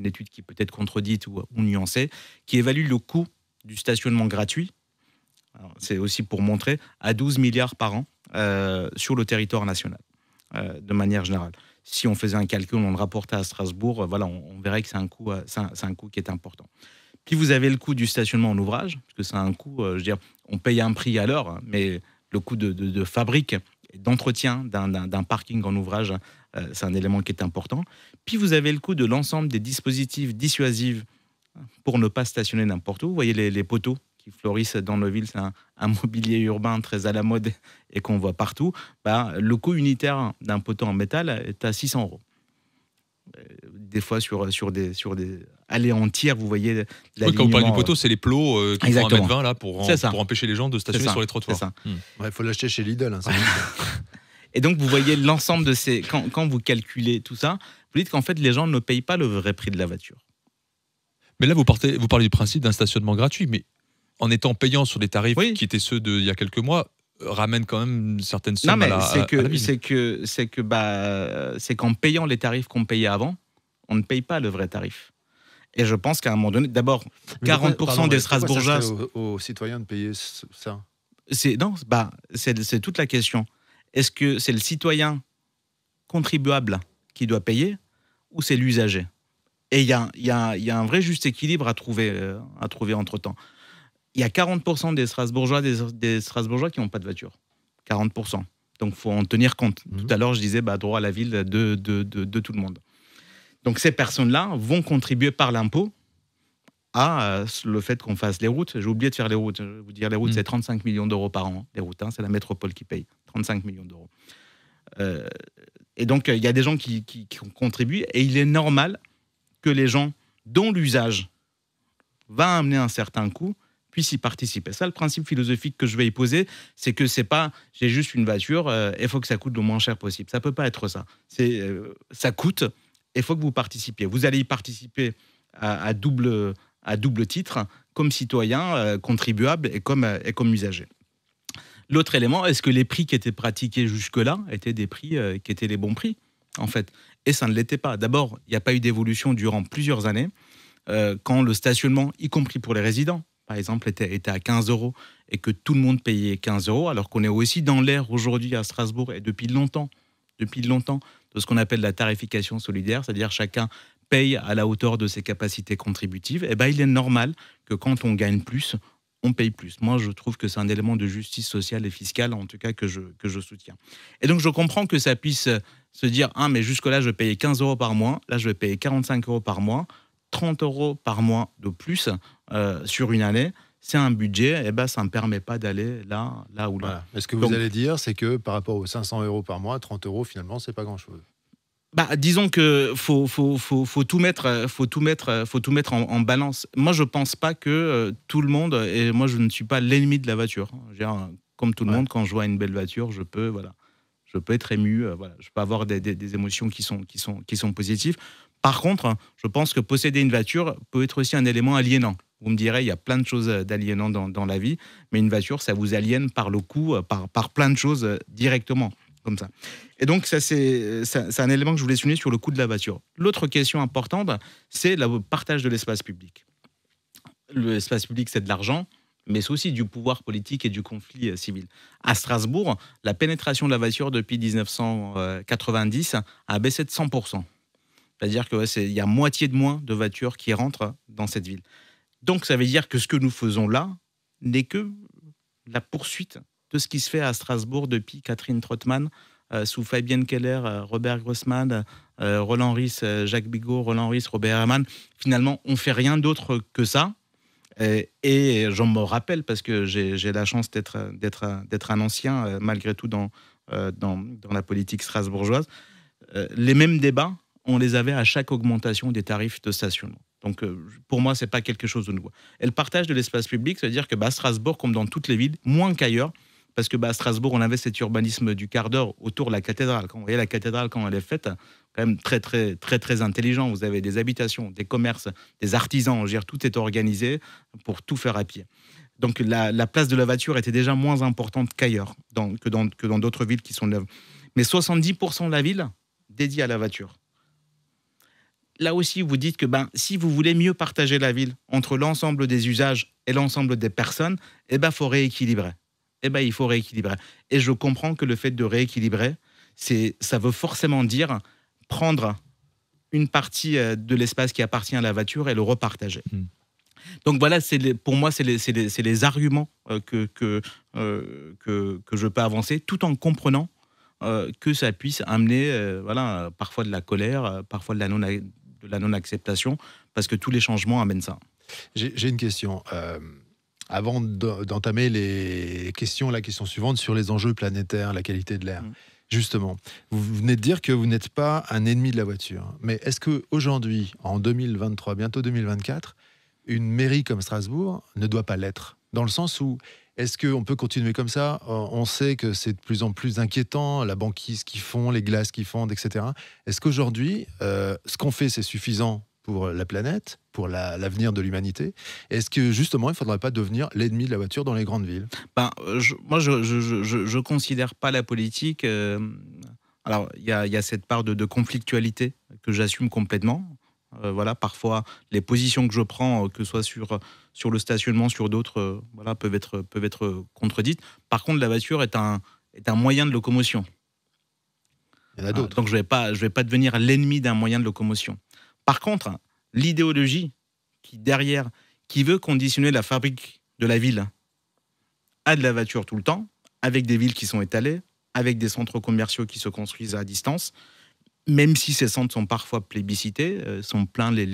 étude qui peut être contredite ou nuancée, qui évalue le coût du stationnement gratuit. C'est aussi pour montrer à 12 milliards par an sur le territoire national, de manière générale. Si on faisait un calcul, on le rapportait à Strasbourg, voilà, on verrait que c'est un coût qui est important. Puis vous avez le coût du stationnement en ouvrage, parce que c'est un coût, on paye un prix à l'heure, mais le coût de fabrique et d'entretien d'un parking en ouvrage, c'est un élément qui est important. Puis vous avez le coût de l'ensemble des dispositifs dissuasifs pour ne pas stationner n'importe où. Vous voyez les poteaux qui fleurissent dans nos villes, c'est un mobilier urbain très à la mode et qu'on voit partout. Le coût unitaire d'un poteau en métal est à 600 €. Des fois sur des allées entières, vous voyez quand on parle du poteau, c'est les plots qui font 1,20 m là pour empêcher les gens de stationner sur les trottoirs. Il faut l'acheter chez Lidl. Hein, et donc vous voyez l'ensemble de ces... Quand vous calculez tout ça, vous dites qu'en fait les gens ne payent pas le vrai prix de la voiture. Mais là vous parlez du principe d'un stationnement gratuit, mais en étant payant sur des tarifs qui étaient ceux d'il y a quelques mois, ramène quand même certaines sommes à la ville. C'est qu'en payant les tarifs qu'on payait avant, on ne paye pas le vrai tarif. Et je pense qu'à un moment donné, d'abord, 40% des Strasbourgeois... aux citoyens de payer ça? C'est toute la question. Est-ce que c'est le citoyen contribuable qui doit payer ou c'est l'usager? Et il y a un vrai juste équilibre à trouver entre-temps. Il y a 40% des Strasbourgeois qui n'ont pas de voiture. 40%. Donc, il faut en tenir compte. Tout à l'heure, je disais droit à la ville de tout le monde. Donc, ces personnes-là vont contribuer par l'impôt à le fait qu'on fasse les routes. J'ai oublié de faire les routes. Je vais vous dire, les routes, c'est 35 millions d'euros par an. Les routes, c'est la métropole qui paye. 35 millions d'euros. Et donc, il y a des gens qui contribuent. Et il est normal que les gens dont l'usage va amener un certain coût puissent y participer. Ça, le principe philosophique que je vais y poser, c'est que c'est pas j'ai juste une voiture, il faut que ça coûte le moins cher possible. Ça peut pas être ça. Ça coûte, il faut que vous participiez. Vous allez y participer à double titre, comme citoyen, contribuable et comme usager. L'autre élément, est-ce que les prix qui étaient pratiqués jusque-là étaient des prix qui étaient les bons prix, en fait? Et ça ne l'était pas. D'abord, il n'y a pas eu d'évolution durant plusieurs années, quand le stationnement, y compris pour les résidents, par exemple, était à 15 € et que tout le monde payait 15 €, alors qu'on est aussi dans l'ère aujourd'hui à Strasbourg et depuis longtemps, de ce qu'on appelle la tarification solidaire, c'est-à-dire chacun paye à la hauteur de ses capacités contributives. Et il est normal que quand on gagne plus, on paye plus. Moi, je trouve que c'est un élément de justice sociale et fiscale, en tout cas, que je soutiens. Et donc, je comprends que ça puisse se dire « Ah, mais jusque-là, je payais 15 € par mois, là, je vais payer 45 € par mois ». 30 € par mois de plus sur une année, c'est un budget, ça ne me permet pas d'aller là ou là. Voilà. Et ce que vous allez dire, c'est que par rapport aux 500 € par mois, 30 €, finalement, c'est pas grand-chose. Disons que faut tout mettre en balance. Moi, je pense pas que tout le monde, et moi, je ne suis pas l'ennemi de la voiture. Comme tout le monde, quand je vois une belle voiture, je peux être ému, je peux avoir des émotions qui sont positives. Par contre, je pense que posséder une voiture peut être aussi un élément aliénant. Vous me direz, il y a plein de choses d'aliénant dans la vie, mais une voiture, ça vous aliène par le coup, par plein de choses directement, comme ça. Et donc, ça, c'est un élément que je voulais souligner sur le coût de la voiture. L'autre question importante, c'est le partage de l'espace public. L'espace public, c'est de l'argent, mais c'est aussi du pouvoir politique et du conflit civil. À Strasbourg, la pénétration de la voiture depuis 1990 a baissé de 100%. C'est-à-dire qu'il y a moitié de moins de voitures qui rentrent dans cette ville. Donc, ça veut dire que ce que nous faisons là n'est que la poursuite de ce qui se fait à Strasbourg depuis Catherine Trottmann, sous Fabienne Keller, Robert Grossman, Roland Ries, Jacques Bigot, Roland Ries, Robert Herrmann. Finalement, on ne fait rien d'autre que ça. Et j'en me rappelle parce que j'ai la chance d'être un ancien, malgré tout, dans la politique strasbourgeoise. Les mêmes débats, on les avait à chaque augmentation des tarifs de stationnement. Donc, pour moi, ce n'est pas quelque chose de nouveau. Et le partage de l'espace public, ça veut dire que Strasbourg, comme dans toutes les villes, moins qu'ailleurs, parce que à Strasbourg, on avait cet urbanisme du quart d'heure autour de la cathédrale. Quand vous voyez la cathédrale, quand elle est faite, quand même très, très, très, très intelligent. Vous avez des habitations, des commerces, des artisans. Je veux dire, tout est organisé pour tout faire à pied. Donc, la place de la voiture était déjà moins importante qu'ailleurs, que dans d'autres villes qui sont neuves. Mais 70% de la ville dédiée à la voiture. Là aussi, vous dites que si vous voulez mieux partager la ville entre l'ensemble des usages et l'ensemble des personnes, faut rééquilibrer. Il faut rééquilibrer. Et je comprends que le fait de rééquilibrer, ça veut forcément dire prendre une partie de l'espace qui appartient à la voiture et le repartager. Donc voilà, pour moi, c'est les arguments que je peux avancer, tout en comprenant que ça puisse amener parfois de la colère, parfois de la non-acceptation, parce que tous les changements amènent ça. J'ai une question. Avant d'entamer les questions, la question suivante sur les enjeux planétaires, la qualité de l'air. Justement, vous venez de dire que vous n'êtes pas un ennemi de la voiture. Mais est-ce qu'aujourd'hui, en 2023, bientôt 2024, une mairie comme Strasbourg ne doit pas l'être? Dans le sens où, est-ce qu'on peut continuer comme ça? On sait que c'est de plus en plus inquiétant, la banquise qu'ils font, les glaces qu'ils fondent, etc. Est-ce qu'aujourd'hui, ce qu'on fait, c'est suffisant pour la planète, pour l'avenir de l'humanité? Est-ce que justement, il ne faudrait pas devenir l'ennemi de la voiture dans les grandes villes? Moi, je considère pas la politique. Alors, il y a cette part de conflictualité que j'assume complètement. Parfois, les positions que je prends, que ce soit sur le stationnement, sur d'autres, peuvent être contredites. Par contre, la voiture est un moyen de locomotion. Il y en a d'autres. Donc, je vais pas devenir l'ennemi d'un moyen de locomotion. Par contre, l'idéologie qui veut conditionner la fabrique de la ville à de la voiture tout le temps, avec des villes qui sont étalées, avec des centres commerciaux qui se construisent à distance, même si ces centres sont parfois plébiscités, sont pleins les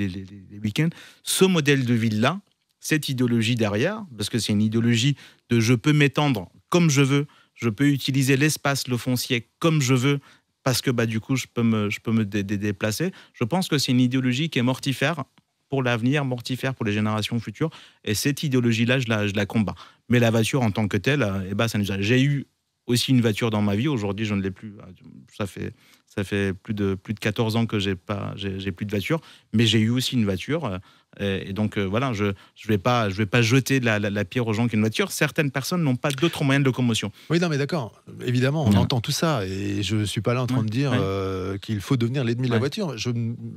week-ends, ce modèle de ville-là, cette idéologie derrière, parce que c'est une idéologie de je peux m'étendre comme je veux, je peux utiliser l'espace, le foncier comme je veux, parce que du coup, je peux me déplacer. Je pense que c'est une idéologie qui est mortifère pour l'avenir, mortifère pour les générations futures. Et cette idéologie-là, je la combats. Mais la voiture en tant que telle, ça nous a... J'ai eu aussi une voiture dans ma vie. Aujourd'hui, je ne l'ai plus. Ça fait plus de 14 ans que j'ai plus de voiture. Mais j'ai eu aussi une voiture. Et donc, je vais pas jeter la pierre aux gens qui ont une voiture. Certaines personnes n'ont pas d'autres moyens de locomotion. Oui, non, mais d'accord. Évidemment, on entend tout ça. Et je ne suis pas là en train de dire qu'il faut devenir l'ennemi de la voiture.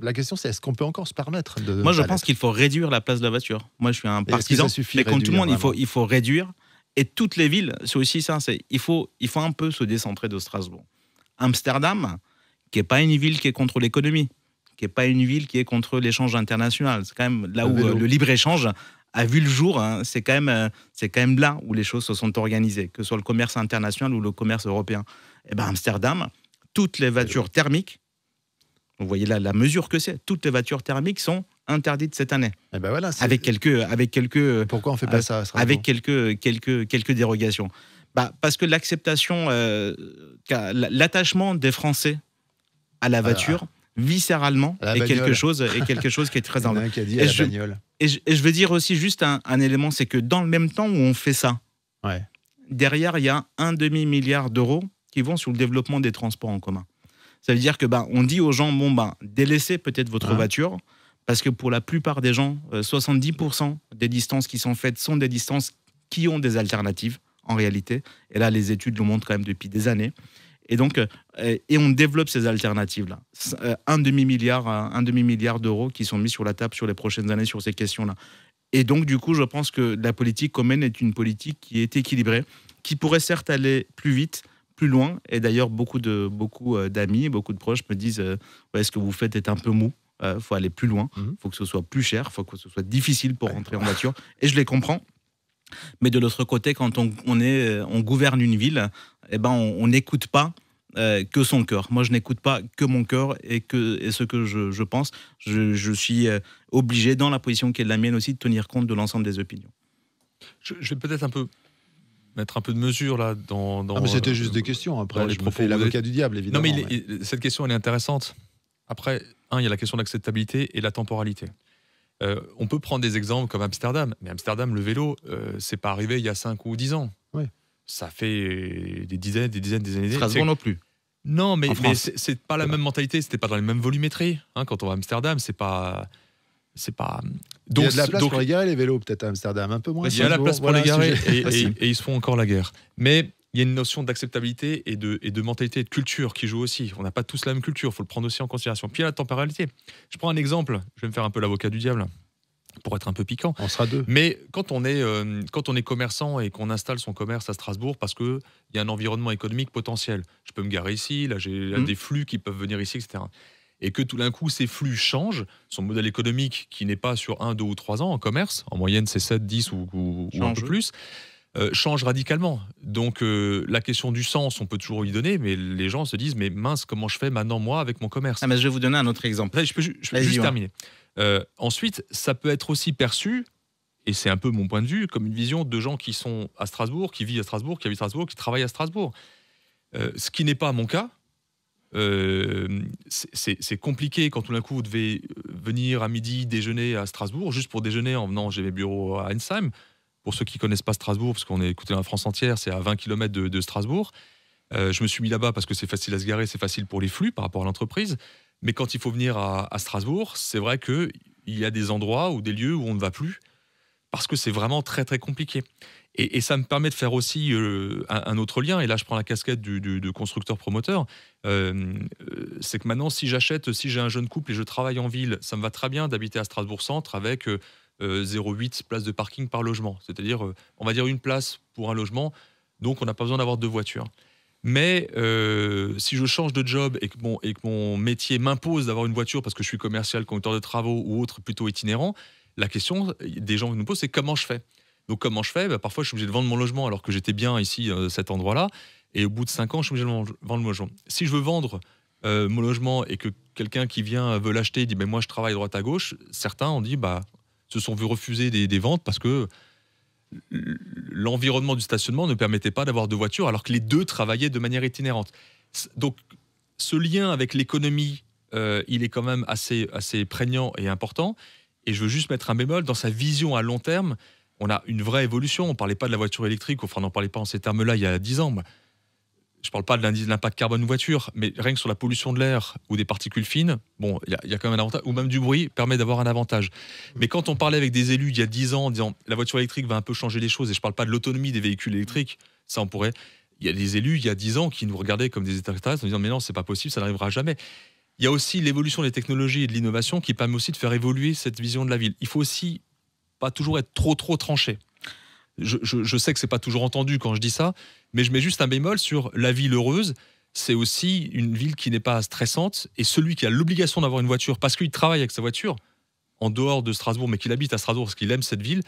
La question, c'est est-ce qu'on peut encore se permettre de... Moi, je pense qu'il faut réduire la place de la voiture. Moi, je suis un partisan. Mais comme tout le monde, il faut réduire. Et toutes les villes, c'est aussi ça. Il faut un peu se décentrer de Strasbourg. Amsterdam, qui n'est pas une ville qui est contre l'économie, qui n'est pas une ville qui est contre l'échange international. C'est quand même là où le libre-échange a vu le jour. C'est quand même là où les choses se sont organisées, que ce soit le commerce international ou le commerce européen. Et Amsterdam, toutes les voitures thermiques, vous voyez là la mesure que c'est, toutes les voitures thermiques sont interdite cette année. Et ben voilà, avec quelques. Pourquoi on fait pas ça à Strasbourg ? Avec quelques dérogations. Parce que l'acceptation, l'attachement des Français à la voiture, viscéralement, est quelque chose qui est très important. Qui a dit à la bagnole. Et je veux dire aussi juste un élément, c'est que dans le même temps où on fait ça, derrière, il y a 1 demi-milliard d'euros qui vont sur le développement des transports en commun. Ça veut dire que on dit aux gens, délaissez peut-être votre voiture, parce que pour la plupart des gens, 70% des distances qui sont faites sont des distances qui ont des alternatives, en réalité. Et là, les études le montrent quand même depuis des années. Et donc, on développe ces alternatives-là. 1 demi-milliard d'euros qui sont mis sur la table sur les prochaines années sur ces questions-là. Et donc, du coup, je pense que la politique qu'on mène est une politique qui est équilibrée, qui pourrait certes aller plus vite, plus loin. Et d'ailleurs, beaucoup d'amis, beaucoup de proches me disent ce que vous faites est un peu mou. Faut aller plus loin. Faut que ce soit plus cher. Faut que ce soit difficile pour rentrer en voiture. Et je les comprends. Mais de l'autre côté, quand on gouverne une ville, on n'écoute pas que son cœur. Moi, je n'écoute pas que mon cœur et ce que je pense. Je suis obligé, dans la position qui est la mienne aussi, de tenir compte de l'ensemble des opinions. Je vais peut-être mettre un peu de mesure là mais c'était juste des questions. Après, je me fais l'avocat du diable, évidemment. Non, mais cette question, elle est intéressante. Après, il y a la question de l'acceptabilité et la temporalité. On peut prendre des exemples comme Amsterdam, mais Amsterdam, le vélo, c'est pas arrivé il y a 5 ou 10 ans. Oui. Ça fait des dizaines d'années. Strasbourg non plus. Non, mais c'est pas la même mentalité, c'était pas dans les mêmes volumétries. Quand on va à Amsterdam, c'est pas. Donc, il y a de la place pour les garer, les vélos, peut-être à Amsterdam, un peu moins. Il y a la place pour les garer et ils se font encore la guerre. Mais il y a une notion d'acceptabilité et de mentalité et de culture qui joue aussi. On n'a pas tous la même culture, il faut le prendre aussi en considération. Puis il y a la temporalité. Je prends un exemple, je vais me faire un peu l'avocat du diable, pour être un peu piquant. On sera deux. Mais quand on est commerçant et qu'on installe son commerce à Strasbourg parce qu'il y a un environnement économique potentiel, je peux me garer ici, là j'ai des flux qui peuvent venir ici, etc. Et que tout d'un coup, ces flux changent, son modèle économique qui n'est pas sur 1, 2 ou 3 ans en commerce, en moyenne c'est 7, 10 ou un peu plus, change radicalement. Donc la question du sens, on peut toujours y donner, mais les gens se disent, mais mince, comment je fais maintenant moi avec mon commerce ? Mais je vais vous donner un autre exemple. Je peux juste terminer. Ensuite, ça peut être aussi perçu, et c'est un peu mon point de vue, comme une vision de gens qui sont à Strasbourg, qui vivent à Strasbourg, qui habitent à Strasbourg, qui travaillent à Strasbourg. Ce qui n'est pas mon cas. C'est compliqué quand tout d'un coup vous devez venir à midi déjeuner à Strasbourg, juste pour déjeuner en venant, j'ai mes bureaux à Ensheim. Pour ceux qui ne connaissent pas Strasbourg, parce qu'on est écouté dans la France entière, c'est à 20 km de Strasbourg. Je me suis mis là-bas parce que c'est facile à se garer, c'est facile pour les flux par rapport à l'entreprise. Mais quand il faut venir à Strasbourg, c'est vrai qu'il y a des endroits ou des lieux où on ne va plus parce que c'est vraiment très très compliqué. Et ça me permet de faire aussi un autre lien, et là je prends la casquette du constructeur-promoteur, c'est que maintenant si j'ai un jeune couple et je travaille en ville, ça me va très bien d'habiter à Strasbourg-Centre avec 0,8 places de parking par logement, c'est-à-dire on va dire une place pour un logement, donc on n'a pas besoin d'avoir 2 voitures. Mais si je change de job et que mon métier m'impose d'avoir une voiture parce que je suis commercial, conducteur de travaux ou autre plutôt itinérant, la question des gens qui nous posent, c'est comment je fais ? Donc comment je fais ? Parfois je suis obligé de vendre mon logement alors que j'étais bien ici, cet endroit-là, et au bout de 5 ans je suis obligé de vendre mon logement. Si je veux vendre mon logement et que quelqu'un qui vient veut l'acheter dit moi je travaille à droite à gauche, certains ont dit se sont vus refuser des ventes parce que l'environnement du stationnement ne permettait pas d'avoir 2 voitures alors que les 2 travaillaient de manière itinérante. Donc ce lien avec l'économie, il est quand même assez prégnant et important. Et je veux juste mettre un bémol, dans sa vision à long terme, on a une vraie évolution. On ne parlait pas de la voiture électrique, enfin on n'en parlait pas en ces termes-là il y a 10 ans. Je ne parle pas de l'impact carbone d'une voiture, mais rien que sur la pollution de l'air ou des particules fines, il y a quand même un avantage, ou même du bruit permet d'avoir un avantage. Mais quand on parlait avec des élus il y a 10 ans en disant la voiture électrique va un peu changer les choses, et je ne parle pas de l'autonomie des véhicules électriques, ça on pourrait... Il y a des élus il y a 10 ans qui nous regardaient comme des extraterrestres en disant mais non, c'est pas possible, ça n'arrivera jamais. Il y a aussi l'évolution des technologies et de l'innovation qui permet aussi de faire évoluer cette vision de la ville. Il faut aussi pas toujours être trop tranché. Je sais que c'est pas toujours entendu quand je dis ça, mais je mets juste un bémol sur la ville heureuse. C'est aussi une ville qui n'est pas stressante, et celui qui a l'obligation d'avoir une voiture parce qu'il travaille avec sa voiture en dehors de Strasbourg, mais qu'il habite à Strasbourg parce qu'il aime cette ville,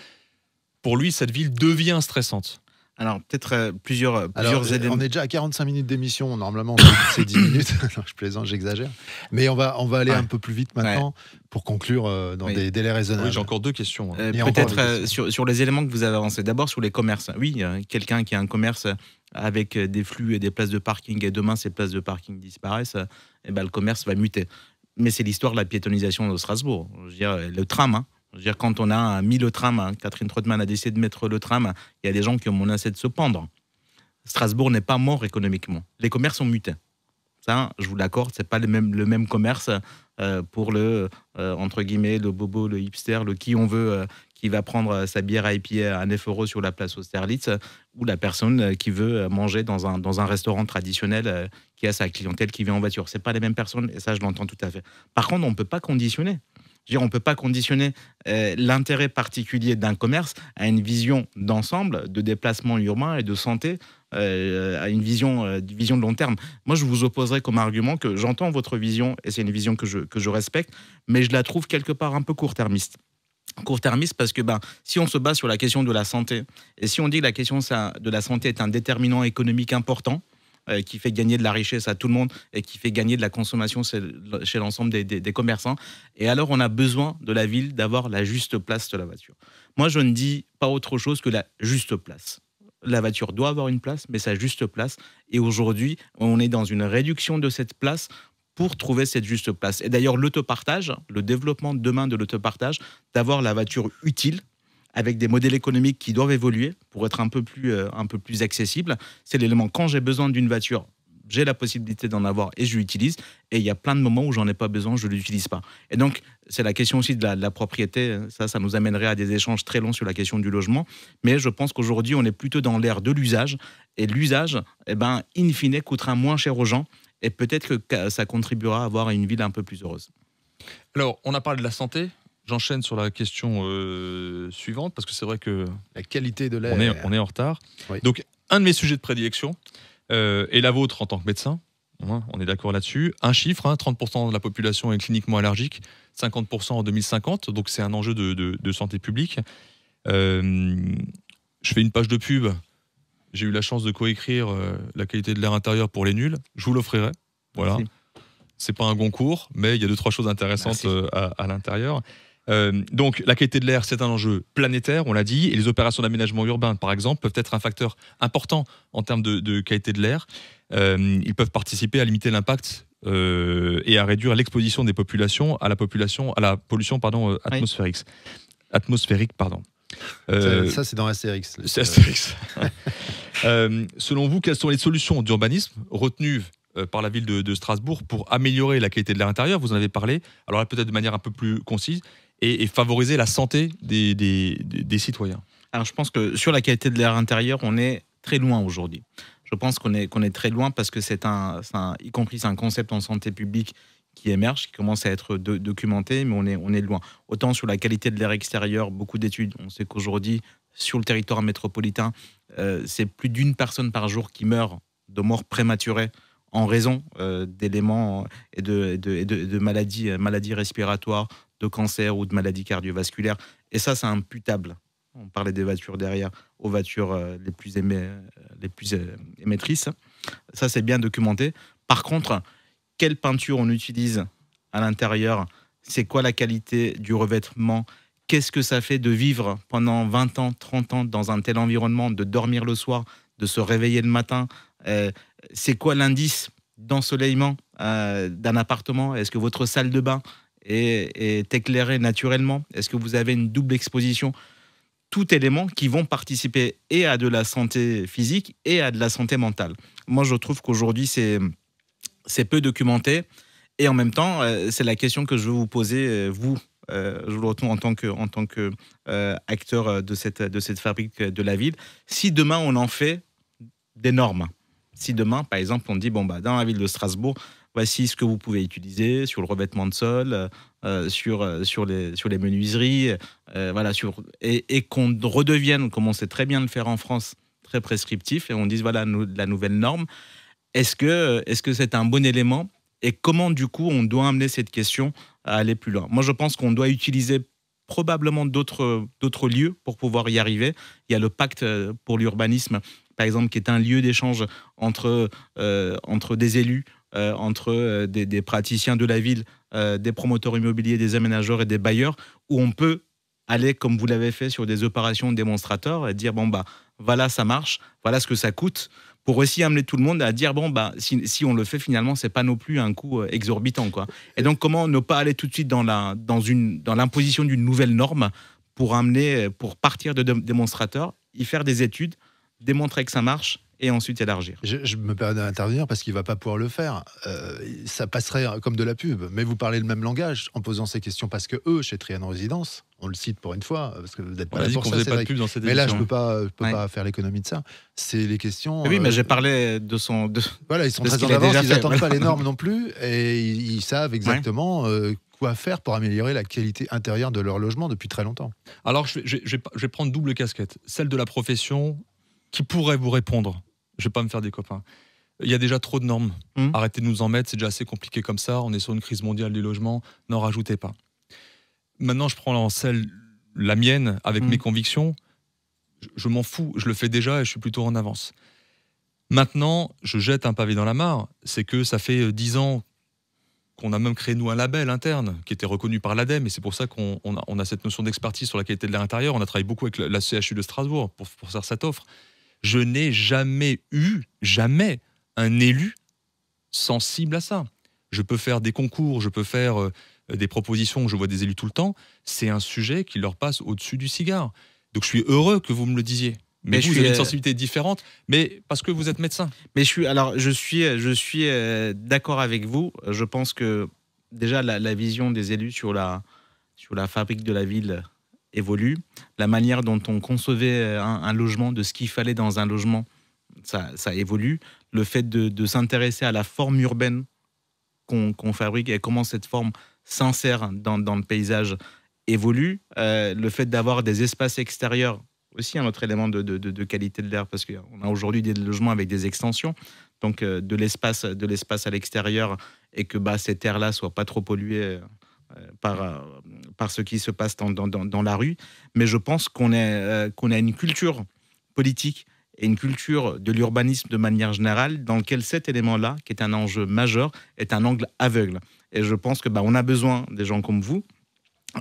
pour lui cette ville devient stressante. Alors, peut-être plusieurs éléments. On est déjà à 45 minutes d'émission. Normalement, c'est 10 minutes. Non, je plaisante, j'exagère. Mais on va aller un peu plus vite maintenant pour conclure dans des délais raisonnables. Oui, j'ai encore 2 questions. Peut-être sur les éléments que vous avez avancés. D'abord, sur les commerces. Oui, quelqu'un qui a un commerce avec des flux et des places de parking, et demain, ces places de parking disparaissent, et ben, le commerce va muter. Mais c'est l'histoire de la piétonisation de Strasbourg. Je veux dire, le tram, je veux dire, quand on a mis le tram, Catherine Trottmann a décidé de mettre le tram, il y a des gens qui ont menacé de se pendre. Strasbourg n'est pas mort économiquement. Les commerces ont muté. Ça, je vous l'accorde, c'est pas le même commerce pour le, entre guillemets, le bobo, le hipster, le qui on veut, qui va prendre sa bière à IPA à 9 € sur la place Austerlitz, ou la personne qui veut manger dans un restaurant traditionnel qui a sa clientèle qui vient en voiture. C'est pas les mêmes personnes, et ça, je l'entends tout à fait. Par contre, on ne peut pas conditionner. Je veux dire, on ne peut pas conditionner l'intérêt particulier d'un commerce à une vision d'ensemble, de déplacement urbain et de santé, à une vision de long terme. Moi, je vous opposerais comme argument que j'entends votre vision, et c'est une vision que je respecte, mais je la trouve quelque part un peu court-termiste. Court-termiste parce que si on se base sur la question de la santé, et si on dit que la question de la santé est un déterminant économique important, qui fait gagner de la richesse à tout le monde et qui fait gagner de la consommation chez l'ensemble des commerçants. Et alors, on a besoin de la ville d'avoir la juste place de la voiture. Moi, je ne dis pas autre chose que la juste place. La voiture doit avoir une place, mais sa juste place. Et aujourd'hui, on est dans une réduction de cette place pour trouver cette juste place. Et d'ailleurs, l'autopartage, le développement demain de l'autopartage, d'avoir la voiture utile, avec des modèles économiques qui doivent évoluer pour être un peu plus accessibles. C'est l'élément. Quand j'ai besoin d'une voiture, j'ai la possibilité d'en avoir et je l'utilise. Et il y a plein de moments où j'en ai pas besoin, je ne l'utilise pas. Et donc, c'est la question aussi de la propriété. Ça nous amènerait à des échanges très longs sur la question du logement. Mais je pense qu'aujourd'hui, on est plutôt dans l'ère de l'usage. Et l'usage, in fine, coûtera moins cher aux gens. Et peut-être que ça contribuera à avoir une ville un peu plus heureuse. Alors, on a parlé de la santé. J'enchaîne sur la question suivante, parce que c'est vrai que la qualité de l'air, on est en retard. Oui. Donc, un de mes sujets de prédilection, et la vôtre en tant que médecin, on est d'accord là-dessus. Un chiffre, 30% de la population est cliniquement allergique, 50% en 2050, donc c'est un enjeu de santé publique. Je fais une page de pub. J'ai eu la chance de coécrire la qualité de l'air intérieur pour les nuls. Je vous l'offrirai. Voilà. C'est pas un Goncourt, mais il y a 2-3 choses intéressantes à l'intérieur. Donc, la qualité de l'air, c'est un enjeu planétaire, on l'a dit, et les opérations d'aménagement urbain, par exemple, peuvent être un facteur important en termes de qualité de l'air. Ils peuvent participer à limiter l'impact et à réduire l'exposition des populations à la pollution atmosphérique. Ça, c'est dans Astérix. C'est Astérix. Selon vous, quelles sont les solutions d'urbanisme retenues par la ville de Strasbourg pour améliorer la qualité de l'air intérieur? Vous en avez parlé, alors là peut-être de manière un peu plus concise, et favoriser la santé des citoyens. Alors je pense que sur la qualité de l'air intérieur, on est très loin aujourd'hui. Je pense qu'on est très loin parce que c'est un concept en santé publique qui émerge, qui commence à être documenté, mais on est loin. Autant sur la qualité de l'air extérieur, beaucoup d'études, on sait qu'aujourd'hui, sur le territoire métropolitain, c'est plus d'1 personne par jour qui meurt de mort prématurée en raison d'éléments et de maladies respiratoires, de cancer ou de maladies cardiovasculaires. Et ça, c'est imputable. On parlait des voitures derrière, aux voitures les plus émettrices. Ça, c'est bien documenté. Par contre, quelle peinture on utilise à l'intérieur? C'est quoi la qualité du revêtement? Qu'est-ce que ça fait de vivre pendant 20 ans, 30 ans dans un tel environnement, de dormir le soir, de se réveiller le matin? C'est quoi l'indice d'ensoleillement d'un appartement? Est-ce que votre salle de bain est éclairée naturellement? Est-ce que vous avez une double exposition? Tout élément qui vont participer et à de la santé physique et à de la santé mentale. Moi, je trouve qu'aujourd'hui, c'est peu documenté. Et en même temps, c'est la question que je veux vous poser, vous, je vous le retourne en tant que acteur de cette fabrique de la ville. Si demain, on en fait des normes, si demain, par exemple, on dit, dans la ville de Strasbourg, voici ce que vous pouvez utiliser sur le revêtement de sol, sur les menuiseries, et qu'on redevienne, comme on sait très bien le faire en France, très prescriptif, et on dise, voilà la nouvelle norme. Est-ce que c'est un bon élément? Et comment, du coup, on doit amener cette question à aller plus loin? Moi, je pense qu'on doit utiliser probablement d'autres lieux pour pouvoir y arriver. Il y a le pacte pour l'urbanisme, par exemple, qui est un lieu d'échange entre des élus, entre des praticiens de la ville, des promoteurs immobiliers, des aménageurs et des bailleurs, où on peut aller, comme vous l'avez fait, sur des opérations démonstrateurs et dire, bon, bah, voilà, ça marche, voilà ce que ça coûte, pour aussi amener tout le monde à dire, bon, bah, si on le fait, finalement, c'est pas non plus un coût exorbitant, quoi. Et donc, comment ne pas aller tout de suite dans l'imposition d'une nouvelle norme pour partir de démonstrateurs, y faire des études, démontrer que ça marche, et ensuite élargir. Je me permets d'intervenir parce qu'il ne va pas pouvoir le faire. Ça passerait comme de la pub. Mais vous parlez le même langage en posant ces questions parce que eux, chez Trianon Résidence, on le cite pour une fois, parce que vous n'êtes pas là pour ça, pas de pub dans cette mais là, je émission. ne peux pas faire l'économie de ça. C'est les questions... Oui, mais j'ai parlé de son... Voilà, ils sont très en avance, ils n'attendent pas les normes non plus, et ils savent exactement... quoi faire pour améliorer la qualité intérieure de leur logement depuis très longtemps. Alors, je vais prendre double casquette. Celle de la profession qui pourrait vous répondre. Je ne vais pas me faire des copains. Il y a déjà trop de normes. Arrêtez de nous en mettre, c'est déjà assez compliqué comme ça. On est sur une crise mondiale du logement. N'en rajoutez pas. Maintenant, je prends la mienne avec mes convictions. Je m'en fous, je le fais déjà et je suis plutôt en avance. Maintenant, je jette un pavé dans la mare. C'est que ça fait 10 ans qu'on a même créé, nous, un label interne qui était reconnu par l'ADEME, et c'est pour ça qu'on a cette notion d'expertise sur la qualité de l'air intérieur. On a travaillé beaucoup avec la CHU de Strasbourg pour faire cette offre. Je n'ai jamais eu un élu sensible à ça. Je peux faire des concours, je peux faire des propositions, je vois des élus tout le temps. C'est un sujet qui leur passe au-dessus du cigare. Donc je suis heureux que vous me le disiez. Mais vous avez une sensibilité différente, mais parce que vous êtes médecin. Mais je suis d'accord avec vous. Je pense que déjà la vision des élus sur la fabrique de la ville évolue. La manière dont on concevait un logement, de ce qu'il fallait dans un logement, ça évolue. Le fait de s'intéresser à la forme urbaine qu'on fabrique et comment cette forme s'insère dans le paysage évolue. Le fait d'avoir des espaces extérieurs, aussi un autre élément de qualité de l'air, parce qu'on a aujourd'hui des logements avec des extensions, donc de l'espace à l'extérieur, et que cet air-là soit pas trop pollué par ce qui se passe dans la rue. Mais je pense qu'on a une culture politique et une culture de l'urbanisme de manière générale dans lequel cet élément-là, qui est un enjeu majeur, est un angle aveugle. Et je pense que on a besoin des gens comme vous,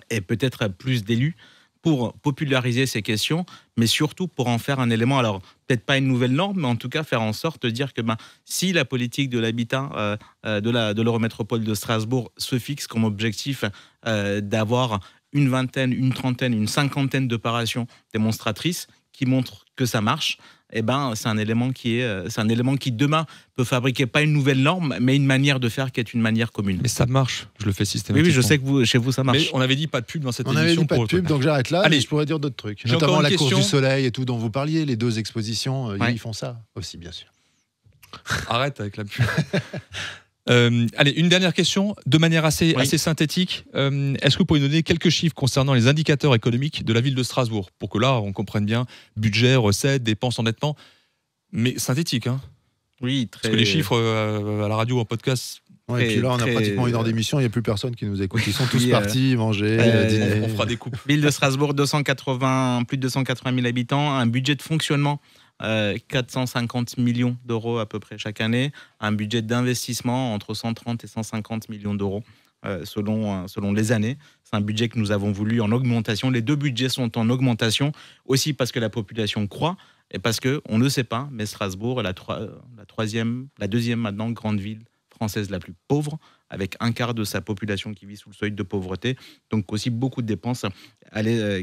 et peut-être plus d'élus, pour populariser ces questions, mais surtout pour en faire un élément, alors peut-être pas une nouvelle norme, mais en tout cas faire en sorte de dire que si la politique de l'habitat de l'Eurométropole de Strasbourg se fixe comme objectif d'avoir une vingtaine, une trentaine, une cinquantaine d'opérations démonstratrices qui montrent que ça marche, c'est un élément qui demain peut fabriquer pas une nouvelle norme, mais une manière de faire qui est une manière commune. Mais ça marche, je le fais systématiquement. Oui, je sais que chez vous ça marche. Mais on avait dit pas de pub dans cette émission. On avait dit pas de pub, donc j'arrête là. Allez, je pourrais dire d'autres trucs, notamment la course du soleil et tout dont vous parliez, les 2 expositions, ils font ça aussi, bien sûr. Arrête avec la pub. Allez, une dernière question, de manière assez synthétique. Est-ce que vous pouvez donner quelques chiffres concernant les indicateurs économiques de la ville de Strasbourg, pour que là, on comprenne bien budget, recettes, dépenses, endettement, mais synthétique, hein? Oui, très... Parce que les chiffres à la radio, en podcast... Et puis là, on a pratiquement 1 heure d'émission, il n'y a plus personne qui nous écoute. Ils sont tous partis manger, dîner. On fera des coupes. Ville de Strasbourg, plus de 280 000 habitants, un budget de fonctionnement 450 millions d'euros à peu près chaque année, un budget d'investissement entre 130 et 150 millions d'euros selon les années. C'est un budget que nous avons voulu en augmentation. Les 2 budgets sont en augmentation, aussi parce que la population croît et parce qu'on ne sait pas, mais Strasbourg est la deuxième maintenant grande ville française la plus pauvre, avec 1/4 de sa population qui vit sous le seuil de pauvreté. Donc aussi beaucoup de dépenses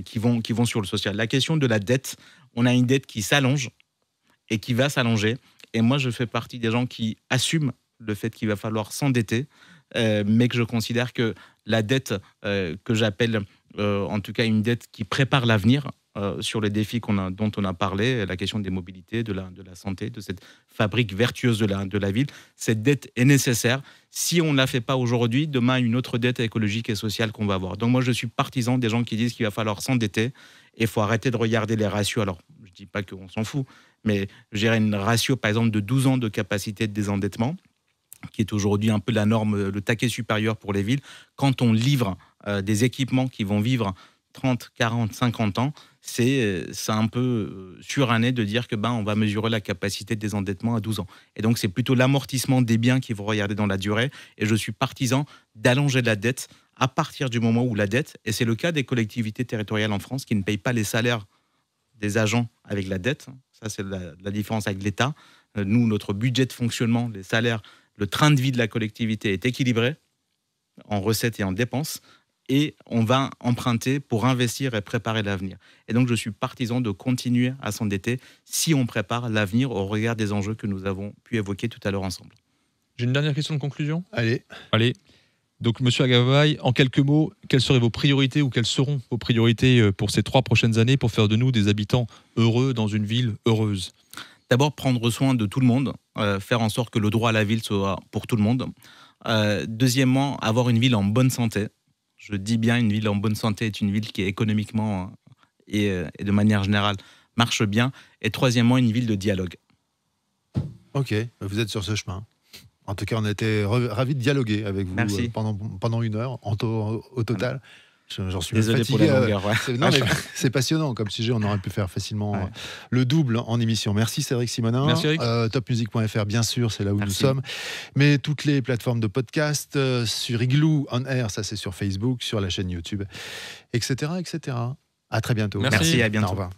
qui vont sur le social. La question de la dette, on a une dette qui s'allonge et qui va s'allonger. Et moi, je fais partie des gens qui assument le fait qu'il va falloir s'endetter, mais que je considère que la dette que j'appelle en tout cas une dette qui prépare l'avenir, sur les défis dont on a parlé, la question des mobilités, de la santé, de cette fabrique vertueuse de la ville. Cette dette est nécessaire. Si on ne la fait pas aujourd'hui, demain, une autre dette écologique et sociale qu'on va avoir. Donc moi, je suis partisan des gens qui disent qu'il va falloir s'endetter et il faut arrêter de regarder les ratios. Alors, je ne dis pas qu'on s'en fout, mais je dirais une ratio, par exemple, de 12 ans de capacité de désendettement, qui est aujourd'hui un peu la norme, le taquet supérieur pour les villes. Quand on livre des équipements qui vont vivre 30, 40, 50 ans, c'est un peu suranné de dire que on va mesurer la capacité de désendettement à 12 ans. Et donc, c'est plutôt l'amortissement des biens qu'il faut regarder dans la durée. Et je suis partisan d'allonger la dette à partir du moment où la dette, et c'est le cas des collectivités territoriales en France qui ne payent pas les salaires des agents avec la dette. Ça, c'est la différence avec l'État. Nous, notre budget de fonctionnement, les salaires, le train de vie de la collectivité est équilibré en recettes et en dépenses. Et on va emprunter pour investir et préparer l'avenir. Et donc, je suis partisan de continuer à s'endetter si on prépare l'avenir au regard des enjeux que nous avons pu évoquer tout à l'heure ensemble. J'ai une dernière question de conclusion. Allez. Donc, monsieur Agavaï, en quelques mots, quelles seraient vos priorités ou quelles seront vos priorités pour ces 3 prochaines années pour faire de nous des habitants heureux dans une ville heureuse? D'abord, prendre soin de tout le monde, faire en sorte que le droit à la ville soit pour tout le monde. Deuxièmement, avoir une ville en bonne santé. Je dis bien une ville en bonne santé est une ville qui économiquement et de manière générale marche bien. Et troisièmement, une ville de dialogue. Ok, vous êtes sur ce chemin. En tout cas, on a été ravis de dialoguer avec vous pendant 1 heure au total. J'en suis désolé fatigué. Pour la longueur. Ouais. C'est passionnant comme sujet. On aurait pu faire facilement le double en émission. Merci Cédric Simonin. Merci Eric. Topmusic.fr, bien sûr, c'est là où nous sommes. Mais toutes les plateformes de podcast, sur Igloo On Air, ça c'est sur Facebook, sur la chaîne YouTube, etc. À très bientôt. Merci, à bientôt. Au revoir.